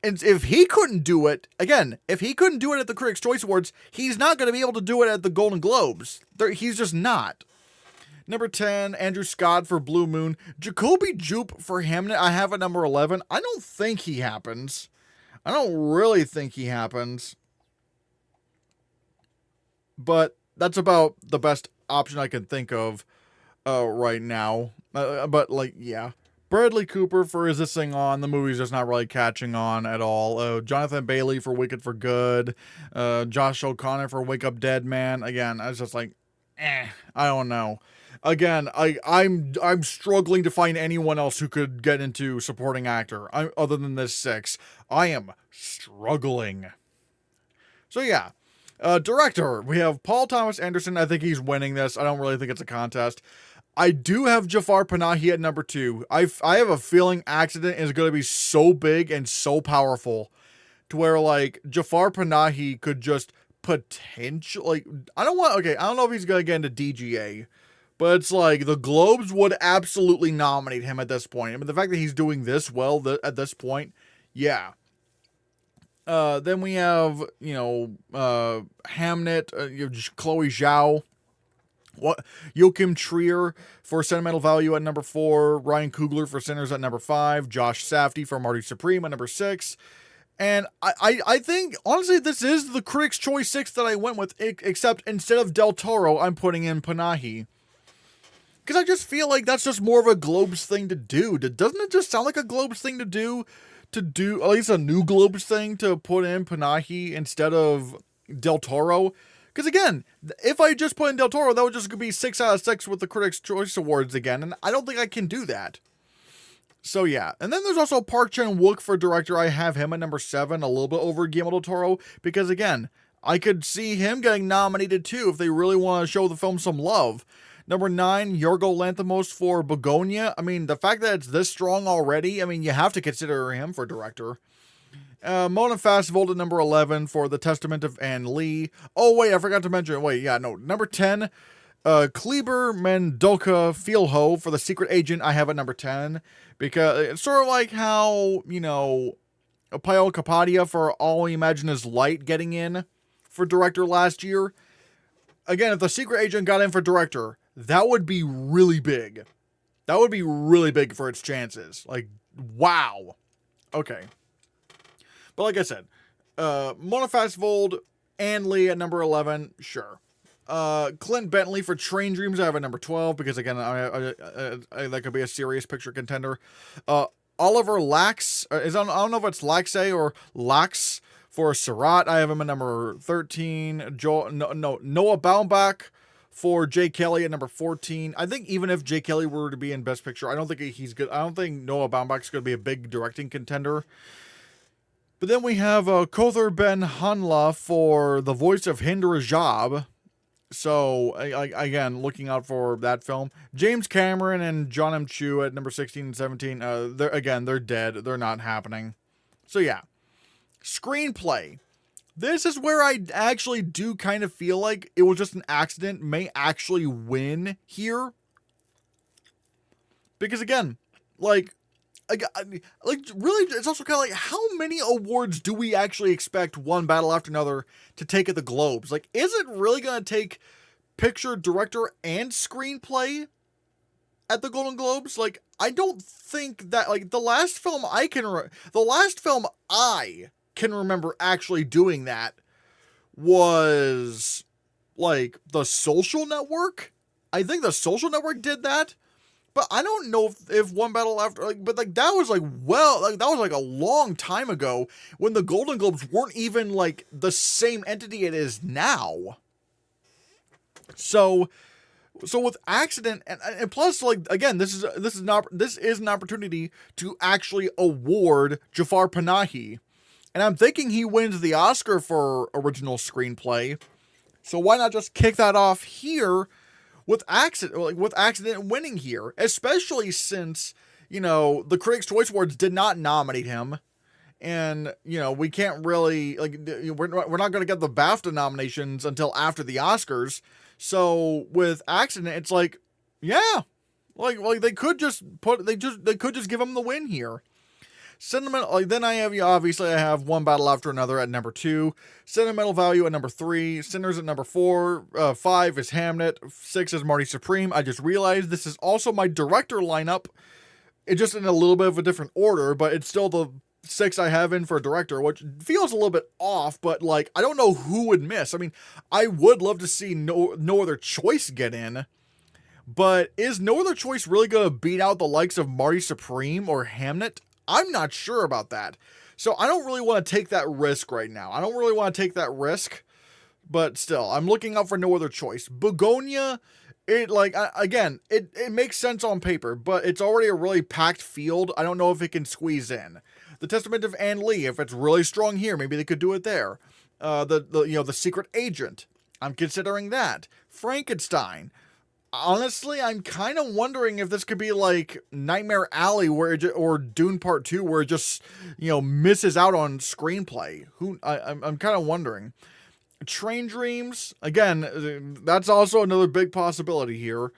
And if he couldn't do it, again, if he couldn't do it at the Critics' Choice Awards, he's not going to be able to do it at the Golden Globes. He's just not. Number 10, Andrew Scott for Blue Moon. Jacoby Jupe for Hamnet, I have at number 11. I don't think he happens. I don't really think he happens. But that's about the best option I can think of right now. But, like, yeah. Bradley Cooper for Is This Thing On? The movie's just not really catching on at all. Jonathan Bailey for Wicked for Good. Josh O'Connor for Wake Up Dead Man. Again, I was just like, I don't know. Again, I'm struggling to find anyone else who could get into supporting actor other than this 6. I am struggling. So yeah, director, we have Paul Thomas Anderson. I think he's winning this. I don't really think it's a contest. I do have Jafar Panahi at number 2. I have a feeling Accident is going to be so big and so powerful to where like Jafar Panahi could just potentially, I don't know if he's going to get into DGA. But it's like, the Globes would absolutely nominate him at this point. I mean, the fact that he's doing this well at this point, yeah. Then we have, you know, Hamnet, Chloe Zhao. Joachim Trier for Sentimental Value at number 4. Ryan Coogler for Sinners at number 5. Josh Safdie for Marty Supreme at number 6. And I think, honestly, this is the Critics' Choice 6 that I went with, except instead of Del Toro, I'm putting in Panahi. Because I just feel like that's just more of a Globes thing to do. Doesn't it just sound like a Globes thing to do? At least a new Globes thing to put in Panahi instead of Del Toro? Because again, if I just put in Del Toro, that would just be 6 out of 6 with the Critics' Choice Awards again. And I don't think I can do that. So yeah. And then there's also Park Chan-wook for director. I have him at number 7, a little bit over Guillermo del Toro. Because again, I could see him getting nominated too if they really want to show the film some love. Number 9, Yorgo Lanthimos for Begonia. I mean, the fact that it's this strong already, I mean, you have to consider him for director. Mona Fastvold at number 11 for The Testament of Anne Lee. Oh, wait, I forgot to mention. Number 10, Kleber Mendonca Filho for The Secret Agent. I have at number 10. Because it's sort of like how, you know, Paolo Capadia for All We Imagine Is Light getting in for director last year. Again, if The Secret Agent got in for director, that would be really big. That would be really big for its chances. Like, wow. Okay. But like I said, Mona Fastvold and Lee at number 11, sure. Clint Bentley for Train Dreams I have at number 12 because again that could be a serious picture contender. Oliver Lax I don't know if it's Laxe or Lax for Surratt. I have him at number 13. Noah Baumbach for Jay Kelly at number 14. I think even if Jay Kelly were to be in Best Picture, I don't think he's good. I don't think Noah Baumbach's going to be a big directing contender. But then we have Kothur Ben Hanla for the voice of Hind Rajab. So, again, looking out for that film. James Cameron and John M. Chu at number 16 and 17. They're dead. They're not happening. So, yeah. Screenplay. This is where I actually do kind of feel like it was just an accident. May actually win here. Because, again, really, it's also kind of like, how many awards do we actually expect One Battle After Another to take at the Globes? Like, is it really going to take picture, director, and screenplay at the Golden Globes? Like, I don't think that, like, the last film I can remember actually doing that was, like, The Social Network. I think The Social Network did that. But I don't know if One Battle After, like, but like that was like a long time ago when the Golden Globes weren't even like the same entity it is now. So with Accident and plus, like, again, this is an opportunity to actually award Jafar Panahi, and I'm thinking he wins the Oscar for original screenplay. So why not just kick that off here? With Accident winning here, especially since, the Critics' Choice Awards did not nominate him, and, we can't really, like, we're not going to get the BAFTA nominations until after the Oscars. So with Accident, it's like, yeah, like they could just give him the win here. Sentimental, then I have One Battle After Another at number 2, Sentimental Value at number 3, Sinners at number 4, 5 is Hamnet, 6 is Marty Supreme. I just realized this is also my director lineup. It's just in a little bit of a different order, but it's still the 6 I have in for a director, which feels a little bit off, but like, I don't know who would miss. I mean, I would love to see No Other Choice get in, but is No Other Choice really going to beat out the likes of Marty Supreme or Hamnet? I'm not sure about that. So I don't really want to take that risk right now. But still, I'm looking out for No Other Choice. Begonia, it makes sense on paper, but it's already a really packed field. I don't know if it can squeeze in. The Testament of Ann Lee, if it's really strong here, maybe they could do it there. The Secret Agent, I'm considering that. Frankenstein. Honestly, I'm kind of wondering if this could be like Nightmare Alley or Dune Part 2 where it just, misses out on screenplay. I'm kind of wondering. Train Dreams, again, that's also another big possibility here.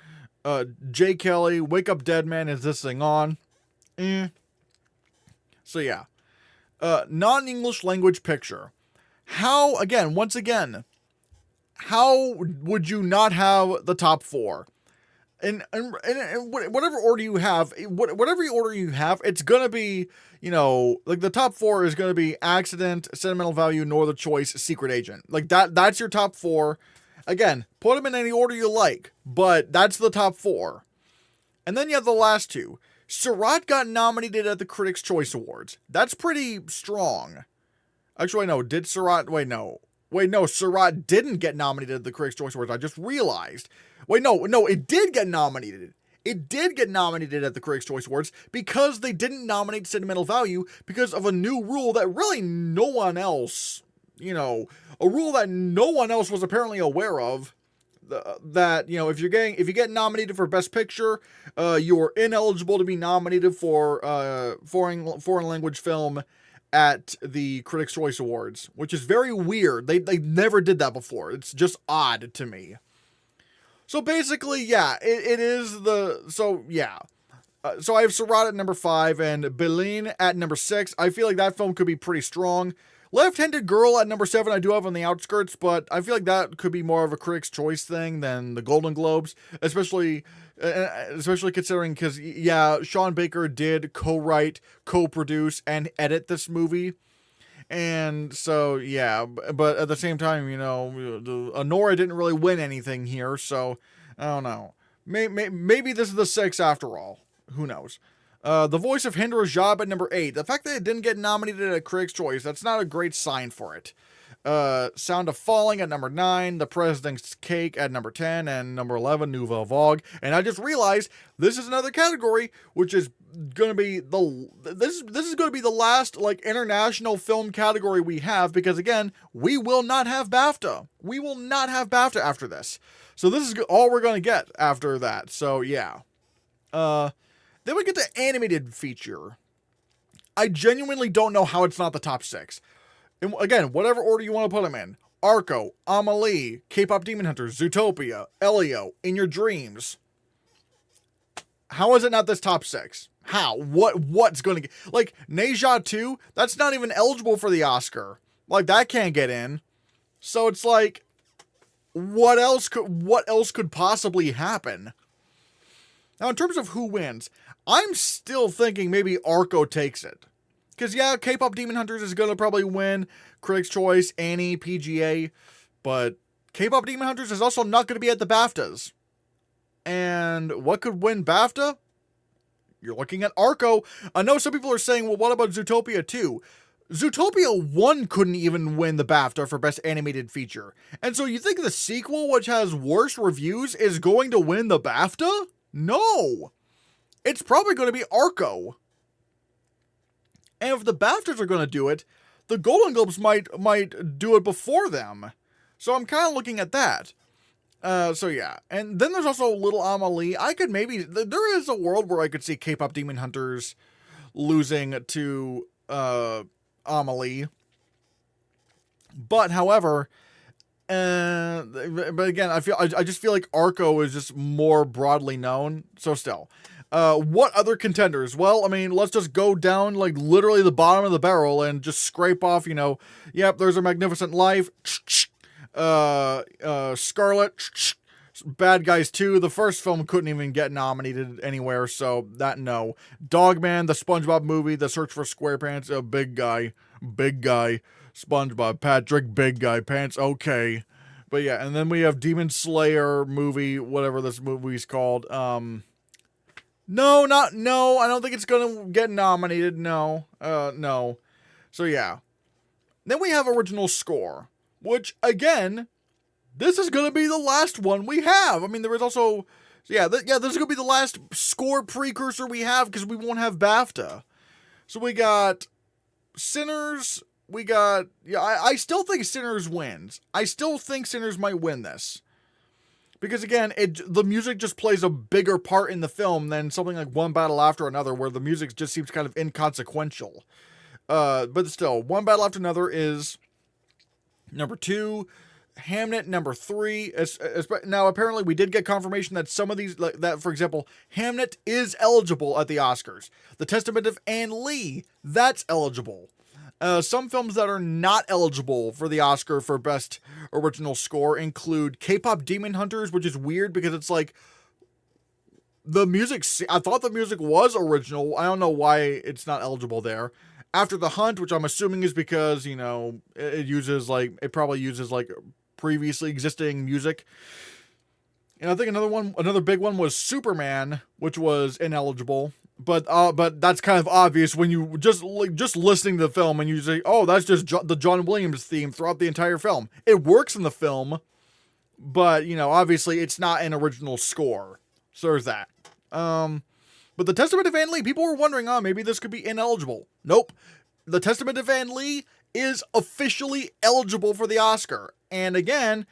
Jay Kelly, Wake Up Dead Man, Is This Thing On? So yeah. Non-English language picture. Once again, how would you not have the top 4? And whatever order you have, it's going to be, like the top 4 is going to be Accident, Sentimental Value, No Other Choice, Secret Agent. Like that's your top 4. Again, put them in any order you like, but that's the top 4. And then you have the last 2. Surratt got nominated at the Critics' Choice Awards. That's pretty strong. Actually, no, did Surratt? Wait, no, Surratt didn't get nominated at the Critics' Choice Awards. I just realized. It did get nominated. It did get nominated at the Critics' Choice Awards because they didn't nominate Sentimental Value because of a new rule that really no one else, a rule that no one else was apparently aware of. That, if you get nominated for Best Picture, you're ineligible to be nominated for foreign language film at the Critics' Choice Awards, which is very weird. They never did that before. It's just odd to me. So basically, yeah, it is so I have Surratt at number 5 and Berlin at number 6. I feel like that film could be pretty strong. Left-Handed Girl at number 7 I do have on the outskirts, but I feel like that could be more of a Critics' Choice thing than the Golden Globes, especially considering because, yeah, Sean Baker did co-write, co-produce, and edit this movie. And so, yeah, but at the same time, Anora didn't really win anything here, so I don't know. Maybe this is the 6 after all. Who knows? The voice of Hinder Rajab at number 8. The fact that it didn't get nominated at Critics' Choice, that's not a great sign for it. Sound of Falling at number 9, The President's Cake at number 10, and number 11, Nouvelle Vague. And I just realized this is another category, which is going to be this is going to be the last international film category we have, because again, we will not have BAFTA. We will not have BAFTA after this. So this is all we're going to get after that. So yeah. Then we get to animated feature. I genuinely don't know how it's not the top 6. And again, whatever order you want to put them in. Arco, Amelie, K-Pop Demon Hunters, Zootopia, Elio, In Your Dreams. How is it not this top 6? How? What's going to get... Neja 2, that's not even eligible for the Oscar. That can't get in. So it's what else could possibly happen? Now, in terms of who wins, I'm still thinking maybe Arco takes it. Because, yeah, K-Pop Demon Hunters is going to probably win Critics' Choice, Annie, PGA. But K-Pop Demon Hunters is also not going to be at the BAFTAs. And what could win BAFTA? You're looking at Arco. I know some people are saying, well, what about Zootopia 2? Zootopia 1 couldn't even win the BAFTA for Best Animated Feature. And so you think the sequel, which has worse reviews, is going to win the BAFTA? No! It's probably going to be Arco. And if the BAFTAs are going to do it, the Golden Globes might do it before them. So I'm kind of looking at that. So yeah. And then there's also Little Amelie. There is a world where I could see K-Pop Demon Hunters losing to Amelie. But however, but again, I just feel like Arco is just more broadly known. So still. What other contenders? Well, I mean, let's just go down literally the bottom of the barrel and just scrape off, yep, there's A Magnificent Life, Scarlet, Bad Guys 2. The first film couldn't even get nominated anywhere, so that no. Dogman, the SpongeBob movie, The Search for SquarePants, big guy, SpongeBob, Patrick, big guy, pants, okay. But yeah, and then we have Demon Slayer movie, whatever this movie's called, No, I don't think it's gonna get nominated, no. So yeah. Then we have original score, which, again, this is gonna be the last one we have. I mean, there is also, this is gonna be the last score precursor we have, because we won't have BAFTA. So we got Sinners, I still think Sinners wins. I still think Sinners might win this. Because again, the music just plays a bigger part in the film than something like One Battle After Another, where the music just seems kind of inconsequential. But still, One Battle After Another is number 2. Hamnet, number 3. Now, apparently, we did get confirmation that some of these, for example, Hamnet is eligible at the Oscars. The Testament of Anne Lee, that's eligible. Some films that are not eligible for the Oscar for Best Original Score include K-Pop Demon Hunters, which is weird because it's the music, I thought the music was original. I don't know why it's not eligible there. After the Hunt, which I'm assuming is because, it probably uses previously existing music. And I think another big one was Superman, which was ineligible. But that's kind of obvious when you just listening to the film and you say, oh, that's just the John Williams theme throughout the entire film. It works in the film, but obviously it's not an original score. So there's that. But the Testament of Anne Lee, people were wondering, maybe this could be ineligible. Nope. The Testament of Anne Lee is officially eligible for the Oscar. And again,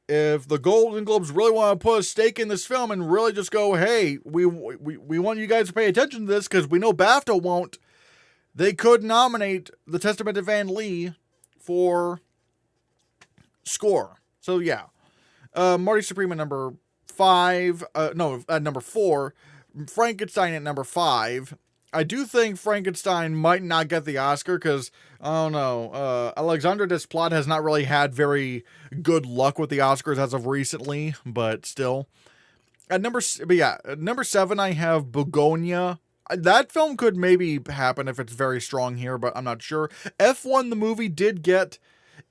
if the Golden Globes really want to put a stake in this film and really just go, hey, we want you guys to pay attention to this because we know BAFTA won't, they could nominate The Testament of Anne Lee for score. So yeah. Marty Supreme at number 5. At number 4. Frankenstein at number 5. I do think Frankenstein might not get the Oscar because, I don't know, Alexandre Desplat has not really had very good luck with the Oscars as of recently, but still. At number 7, I have Begonia. that film could maybe happen if it's very strong here, but I'm not sure. F1 the movie did get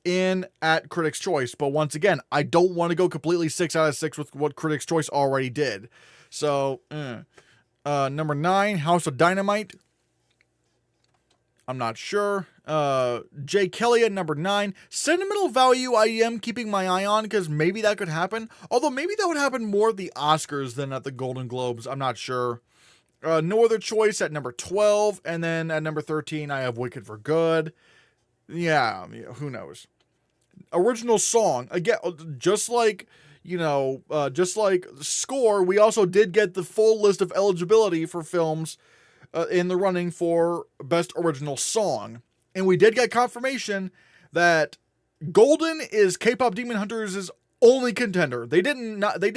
in at Critics' Choice, but once again, I don't want to go completely 6 out of 6 with what Critics' Choice already did. So, number 9, House of Dynamite. I'm not sure. Jay Kelly at number 9. Sentimental Value I am keeping my eye on because maybe that could happen. Although maybe that would happen more at the Oscars than at the Golden Globes. I'm not sure. No Other Choice at number 12. And then at number 13, I have Wicked for Good. Yeah, who knows? Original song. Again, just like, just like score, we also did get the full list of eligibility for films in the running for Best Original Song. And we did get confirmation that Golden is K-Pop Demon Hunters' only contender. They did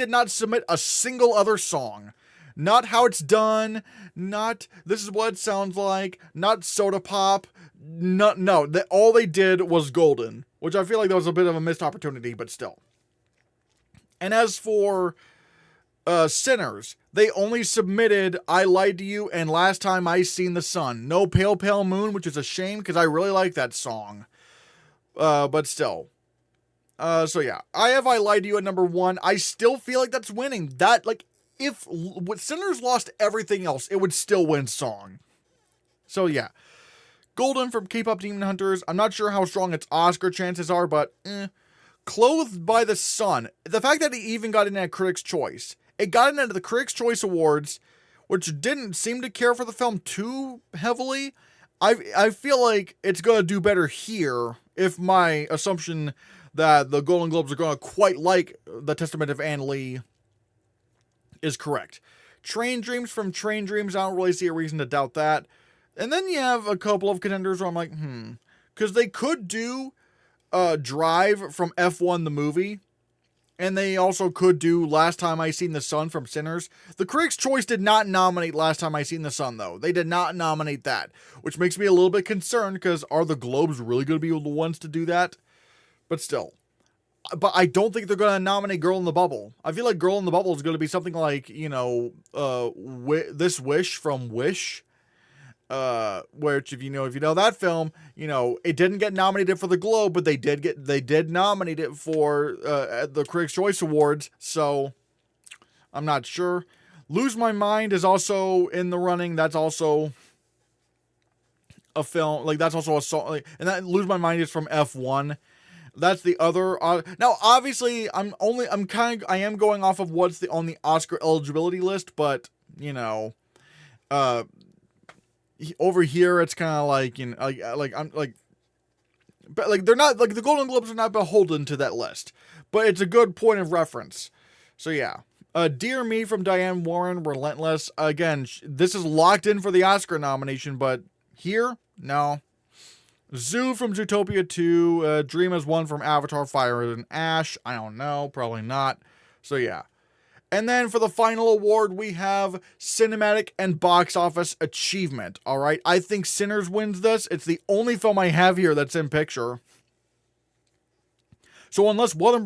not submit a single other song. Not How It's Done, not This Is What It Sounds Like, not Soda Pop. No, all they did was Golden, which I feel like that was a bit of a missed opportunity, but still. And as for Sinners, they only submitted I Lied to You and Last Time I Seen the Sun. No Pale Pale Moon, which is a shame because I really like that song. But still. So yeah, I have I Lied to You at number 1. I still feel like that's winning. That, like, if Sinners lost everything else, it would still win song. So yeah. Golden from K-Pop Demon Hunters. I'm not sure how strong its Oscar chances are, but Clothed by the Sun. The fact that it even got in at Critics' Choice. It got in at the Critics' Choice Awards, which didn't seem to care for the film too heavily. I feel like it's going to do better here if my assumption that the Golden Globes are going to quite like The Testament of Anne Lee is correct. Train Dreams from Train Dreams. I don't really see a reason to doubt that. And then you have a couple of contenders where I'm like, because they could do Drive from F1 the movie, and they also could do Last Time I Seen the Sun from Sinners. The Critics' Choice did not nominate Last Time I Seen the Sun, though. They did not nominate that, which makes me a little bit concerned, because are the Globes really going to be the ones to do that? But still. But I don't think they're going to nominate Girl in the Bubble. I feel like Girl in the Bubble is going to be something like, This Wish from Wish. Which if you know that film, it didn't get nominated for the Globe, but they did nominate it for the Critics' Choice Awards. So I'm not sure. Lose My Mind is also in the running. That's also a film, like that's also a song, like, and that Lose My Mind is from F1. That's the other. Now, obviously, I am going off of what's on the Oscar eligibility list, but over here, it's kind of like, but like they're not, like the Golden Globes are not beholden to that list, but it's a good point of reference. So yeah, Dear Me from Diane Warren, Relentless. Again, this is locked in for the Oscar nomination, but here, no. Zoo from Zootopia 2, Dream as One from Avatar, Fire and Ash. I don't know, probably not. So yeah. And then for the final award, we have Cinematic and Box Office Achievement. All right, I think Sinners wins this. It's the only film I have here that's in picture. So unless Warner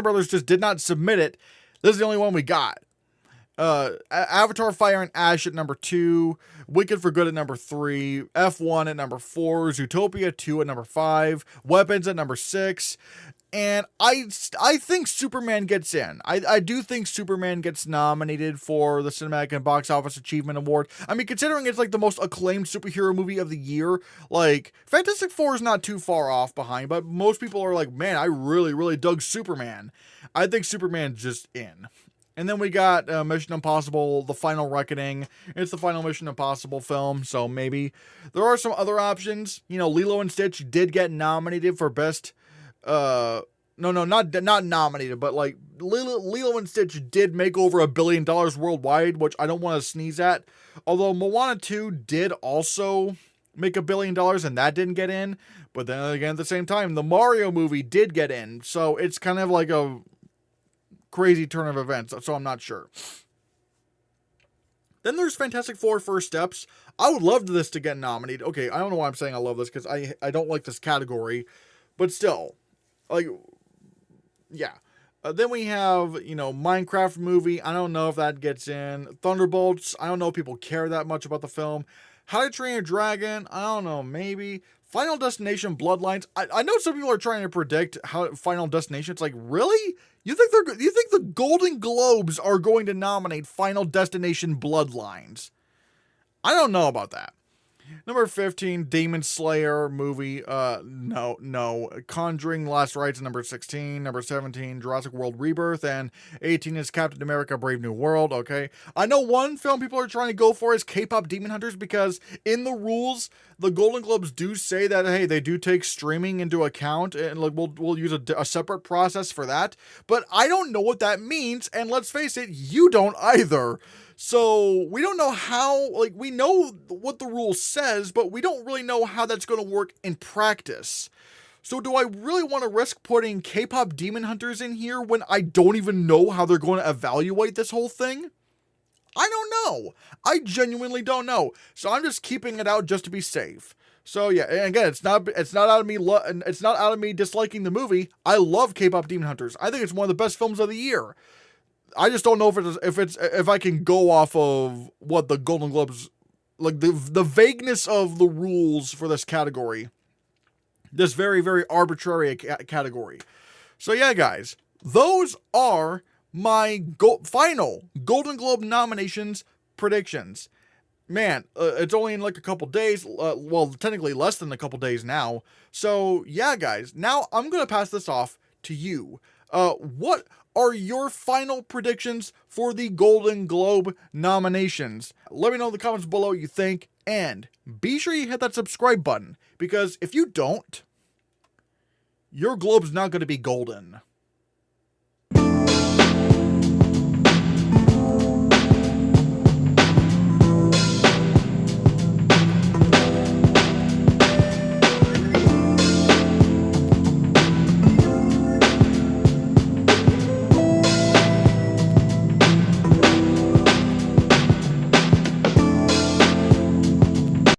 Brothers just did not submit it, this is the only one we got. Avatar, Fire and Ash at number 2, Wicked for Good at number 3, F1 at number 4, Zootopia 2 at number 5, Weapons at number 6. And I think Superman gets in. I do think Superman gets nominated for the Cinematic and Box Office Achievement Award. I mean, considering it's like the most acclaimed superhero movie of the year, like Fantastic Four is not too far off behind, but most people are like, man, I really, really dug Superman. I think Superman's just in. And then we got Mission Impossible, The Final Reckoning. It's the final Mission Impossible film, so maybe. There are some other options. Lilo and Stitch did get nominated for Best... not nominated, but like Lilo and Stitch did make over $1 billion worldwide, which I don't want to sneeze at. Although Moana 2 did also make $1 billion and that didn't get in. But then again, at the same time, the Mario movie did get in. So it's kind of like a crazy turn of events. So I'm not sure. Then there's Fantastic Four First Steps. I would love this to get nominated. Okay, I don't know why I'm saying I love this because I don't like this category. But still. Like, yeah. Then we have, Minecraft movie. I don't know if that gets in. Thunderbolts. I don't know if people care that much about the film. How to Train Your Dragon. I don't know. Maybe. Final Destination Bloodlines. I know some people are trying to predict how Final Destination. It's like, really? You think the Golden Globes are going to nominate Final Destination Bloodlines? I don't know about that. Number 15, Demon Slayer movie. No. Conjuring Last Rites, number 16. Number 17, Jurassic World Rebirth. And 18 is Captain America Brave New World, okay? I know one film people are trying to go for is K-pop Demon Hunters, because in the rules, the Golden Globes do say that, hey, they do take streaming into account, and like we'll use a separate process for that. But I don't know what that means, and let's face it, you don't either. So we don't know how, like, we know what the rule says, but we don't really know how that's going to work in practice. So do I really want to risk putting K-pop Demon Hunters in here when I don't even know how they're going to evaluate this whole thing? I don't know. I genuinely don't know. So I'm just keeping it out just to be safe. So yeah, and again, it's not out of me disliking the movie. I love K-pop Demon Hunters. I think it's one of the best films of the year. I just don't know if I can go off of what the Golden Globes, like the vagueness of the rules for this category, this very, very arbitrary category. So yeah, guys, those are my final Golden Globe nominations predictions. Man, it's only in like a couple days. Well, technically less than a couple days now. So yeah, guys, now I'm gonna pass this off to you. What are your final predictions for the Golden Globe nominations? Let me know in the comments below what you think, and be sure you hit that subscribe button, because if you don't, your Globe's not going to be golden.